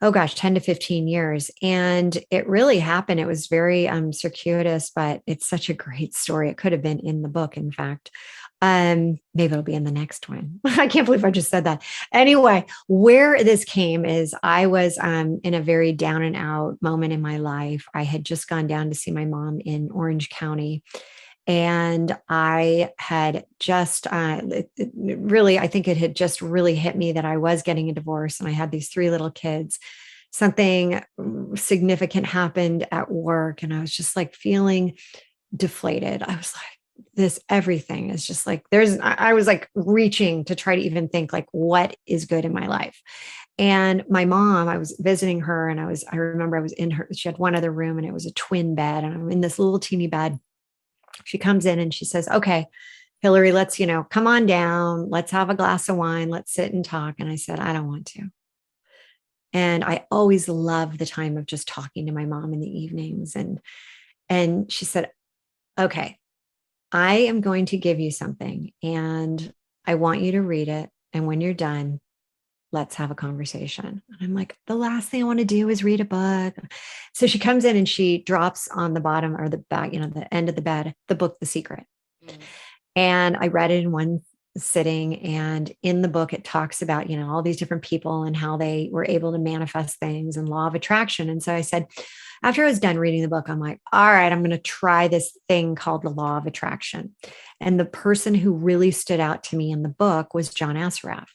oh gosh, 10 to 15 years. And it really happened. It was very circuitous, but it's such a great story. It could have been in the book, in fact. Maybe it'll be in the next one. I can't believe I just said that. Anyway, where this came is I was in a very down and out moment in my life. I had just gone down to see my mom in Orange County. And I had just really, I think it had just really hit me that I was getting a divorce and I had these 3 little kids. Something significant happened at work, and I was just like feeling deflated. I was like, this everything is just like, I was like reaching to try to even think like, what is good in my life? And my mom, I was visiting her, and I remember I was in her, she had one other room, and it was a twin bed, and I'm in this little teeny bed. She comes in and she says, okay, Hilary, let's, come on down. Let's have a glass of wine. Let's sit and talk. And I said, I don't want to. And I always love the time of just talking to my mom in the evenings. And she said, okay, I am going to give you something, and I want you to read it. And when you're done, let's have a conversation. And I'm like, the last thing I want to do is read a book. So she comes in and she drops on the bottom or the back, the end of the bed, the book, The Secret. Mm-hmm. And I read it in one sitting. And in the book, it talks about, all these different people and how they were able to manifest things and law of attraction. And so I said, after I was done reading the book, I'm like, all right, I'm going to try this thing called the law of attraction. And the person who really stood out to me in the book was John Assaraf,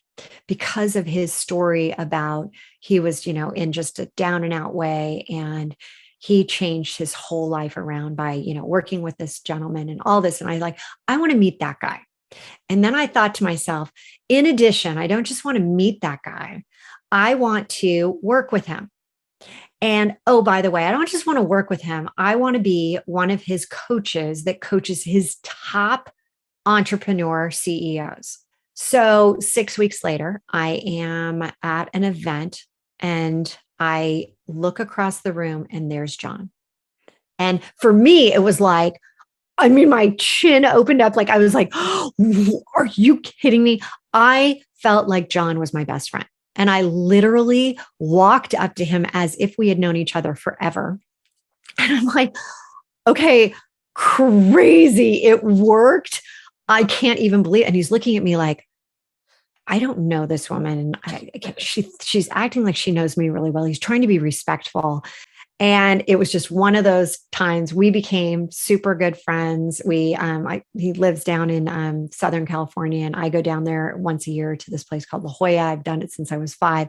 because of his story about he was, in just a down and out way. And he changed his whole life around by, working with this gentleman and all this. And I want to meet that guy. And then I thought to myself, in addition, I don't just want to meet that guy. I want to work with him. And oh, by the way, I don't just want to work with him. I want to be one of his coaches that coaches his top entrepreneur CEOs. So 6 weeks later, I am at an event, and I look across the room, and there's John. And for me, it was like, I mean, my chin opened up. Like I was like, oh, are you kidding me? I felt like John was my best friend. And I literally walked up to him as if we had known each other forever. And I'm like, okay, crazy. It worked. I can't even believe it. And he's looking at me like, I don't know this woman. And she's acting like she knows me really well. He's trying to be respectful. And it was just one of those times we became super good friends. He lives down in Southern California, and I go down there once a year to this place called La Jolla. I've done it since I was 5.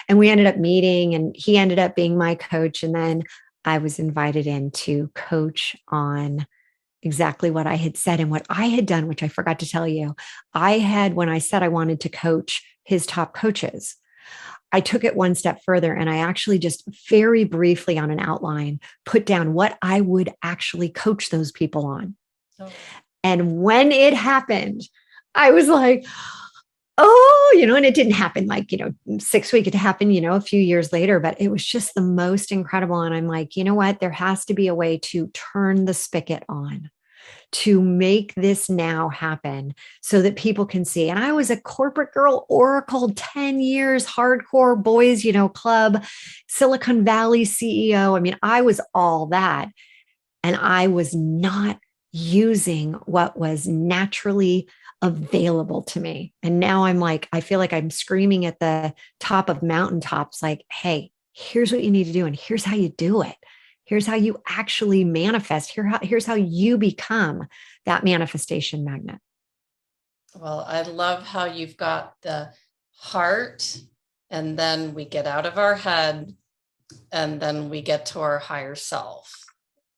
And we ended up meeting, and he ended up being my coach. And then I was invited in to coach on exactly what I had said and what I had done, which I forgot to tell you. When I said I wanted to coach his top coaches, I took it one step further, and I actually just very briefly on an outline put down what I would actually coach those people on. Oh. And when it happened, I was like, oh, and it didn't happen like, 6 weeks. It happened, a few years later, but it was just the most incredible. And I'm like, you know what? There has to be a way to turn the spigot on, to make this now happen so that people can see. And I was a corporate girl, Oracle, 10 years, hardcore boys, club, Silicon Valley CEO. I mean, I was all that. And I was not using what was naturally available to me. And now I'm like, I feel like I'm screaming at the top of mountaintops, like, hey, here's what you need to do. And here's how you do it. Here's how you actually manifest. Here's how you become that manifestation magnet. Well, I love how you've got the heart, and then we get out of our head, and then we get to our higher self.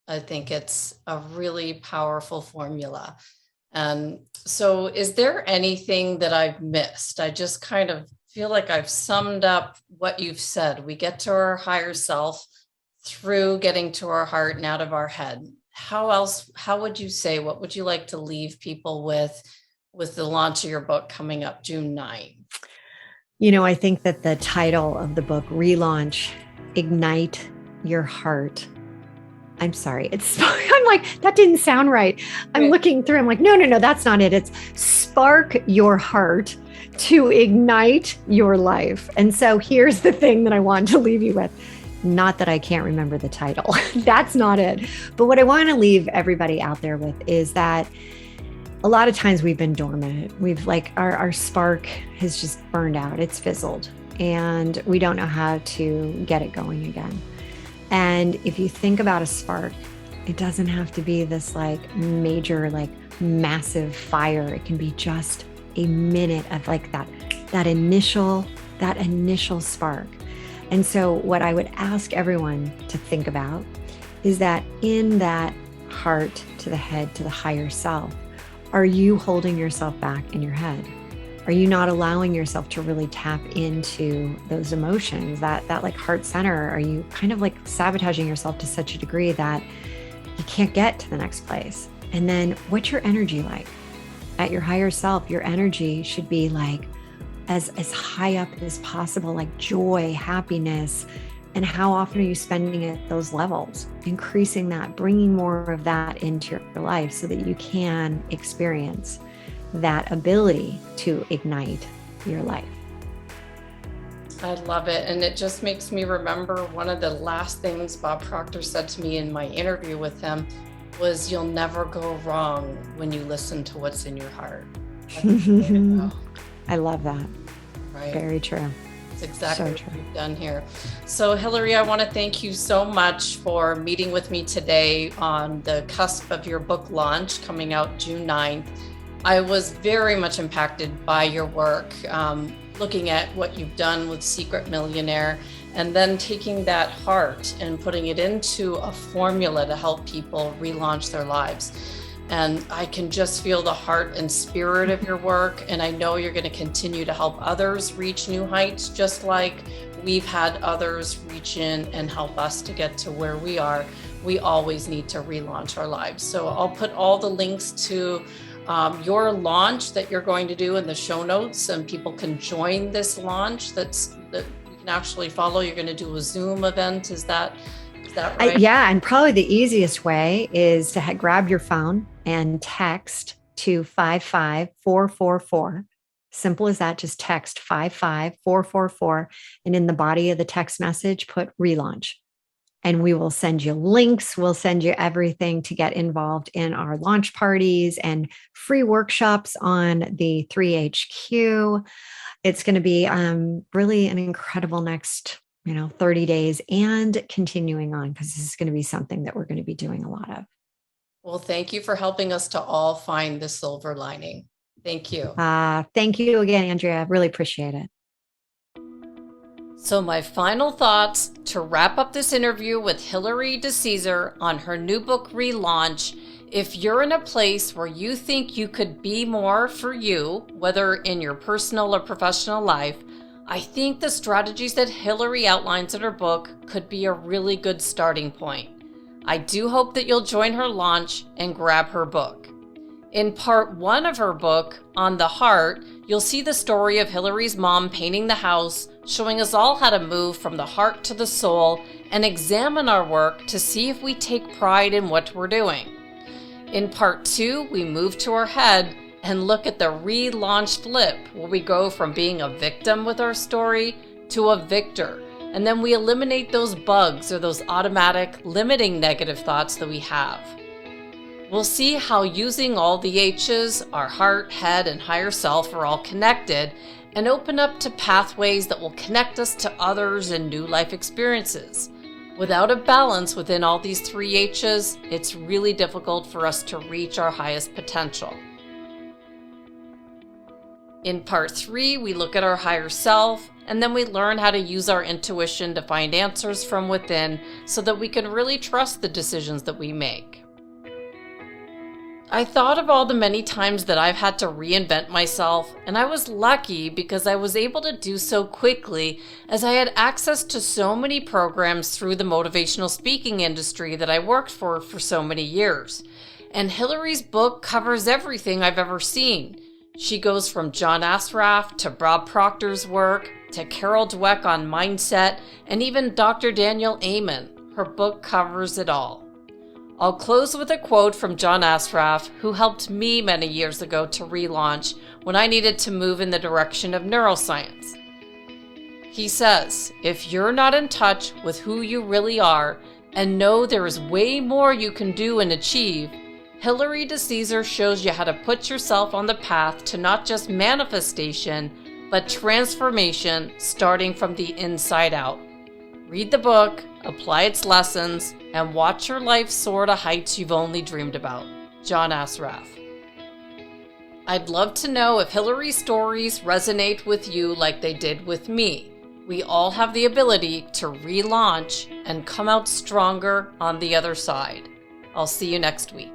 I think it's a really powerful formula. And so is there anything that I've missed? I just kind of feel like I've summed up what you've said. We get to our higher self through getting to our heart and out of our head. How would you say, what would you like to leave people with the launch of your book coming up June 9th? I think that the title of the book, Relaunch, Ignite Your Heart. I'm sorry. I'm like, that didn't sound right. I'm looking through, I'm like, no, that's not it. It's spark your heart to ignite your life. And so here's the thing that I want to leave you with. Not that I can't remember the title. That's not it. But what I want to leave everybody out there with is that a lot of times we've been dormant. We've our spark has just burned out. It's fizzled. And we don't know how to get it going again. And if you think about a spark, it doesn't have to be this major, massive fire. It can be just a minute of that initial spark. And so what I would ask everyone to think about is that in that heart to the head, to the higher self, are you holding yourself back in your head? Are you not allowing yourself to really tap into those emotions, that heart center? Are you kind of sabotaging yourself to such a degree that you can't get to the next place? And then what's your energy like? At your higher self, your energy should be as high up as possible, joy, happiness. And how often are you spending at those levels? Increasing that, bringing more of that into your life so that you can experience that ability to ignite your life. I love it. And it just makes me remember one of the last things Bob Proctor said to me in my interview with him was, you'll never go wrong when you listen to what's in your heart. I love that. Right. Very true. It's exactly what we've done here. So Hilary, I want to thank you so much for meeting with me today on the cusp of your book launch coming out June 9th. I was very much impacted by your work, looking at what you've done with Secret Millionaire, and then taking that heart and putting it into a formula to help people relaunch their lives. And I can just feel the heart and spirit of your work. And I know you're going to continue to help others reach new heights, just like we've had others reach in and help us to get to where we are. We always need to relaunch our lives. So I'll put all the links to your launch that you're going to do in the show notes, and people can join this launch that you can actually follow. You're going to do a Zoom event. Is that Is that right? Yeah. And probably the easiest way is to grab your phone and text to 55444. Simple as that. Just text 55444. And in the body of the text message, put relaunch. And we will send you links. We'll send you everything to get involved in our launch parties and free workshops on the 3HQ. It's going to be really an incredible next 30 days and continuing on, because this is going to be something that we're going to be doing a lot of. Well, thank you for helping us to all find the silver lining. Thank you. Thank you again, Andrea. I really appreciate it. So my final thoughts to wrap up this interview with Hilary DeCesare on her new book, Relaunch. If you're in a place where you think you could be more for you, whether in your personal or professional life, I think the strategies that Hilary outlines in her book could be a really good starting point. I do hope that you'll join her launch and grab her book. In part 1 of her book, On the Heart, you'll see the story of Hilary's mom painting the house, showing us all how to move from the heart to the soul and examine our work to see if we take pride in what we're doing. In part 2, we move to our head and look at the relaunched flip, where we go from being a victim with our story to a victor. And then we eliminate those bugs or those automatic limiting negative thoughts that we have. We'll see how using all the H's, our heart, head, and higher self, are all connected and open up to pathways that will connect us to others and new life experiences. Without a balance within all these 3 H's, it's really difficult for us to reach our highest potential. In part 3, we look at our higher self, and then we learn how to use our intuition to find answers from within so that we can really trust the decisions that we make. I thought of all the many times that I've had to reinvent myself, and I was lucky because I was able to do so quickly as I had access to so many programs through the motivational speaking industry that I worked for so many years. And Hilary's book covers everything I've ever seen. She goes from John Assaraf to Bob Proctor's work to Carol Dweck on mindset and even Dr. Daniel Amen. Her book covers it all. I'll close with a quote from John Assaraf, who helped me many years ago to relaunch when I needed to move in the direction of neuroscience. He says, "If you're not in touch with who you really are and know there is way more you can do and achieve, Hilary DeCesare shows you how to put yourself on the path to not just manifestation, but transformation starting from the inside out." Read the book, apply its lessons, and watch your life soar to heights you've only dreamed about. John Assaraf. I'd love to know if Hilary's stories resonate with you like they did with me. We all have the ability to relaunch and come out stronger on the other side. I'll see you next week.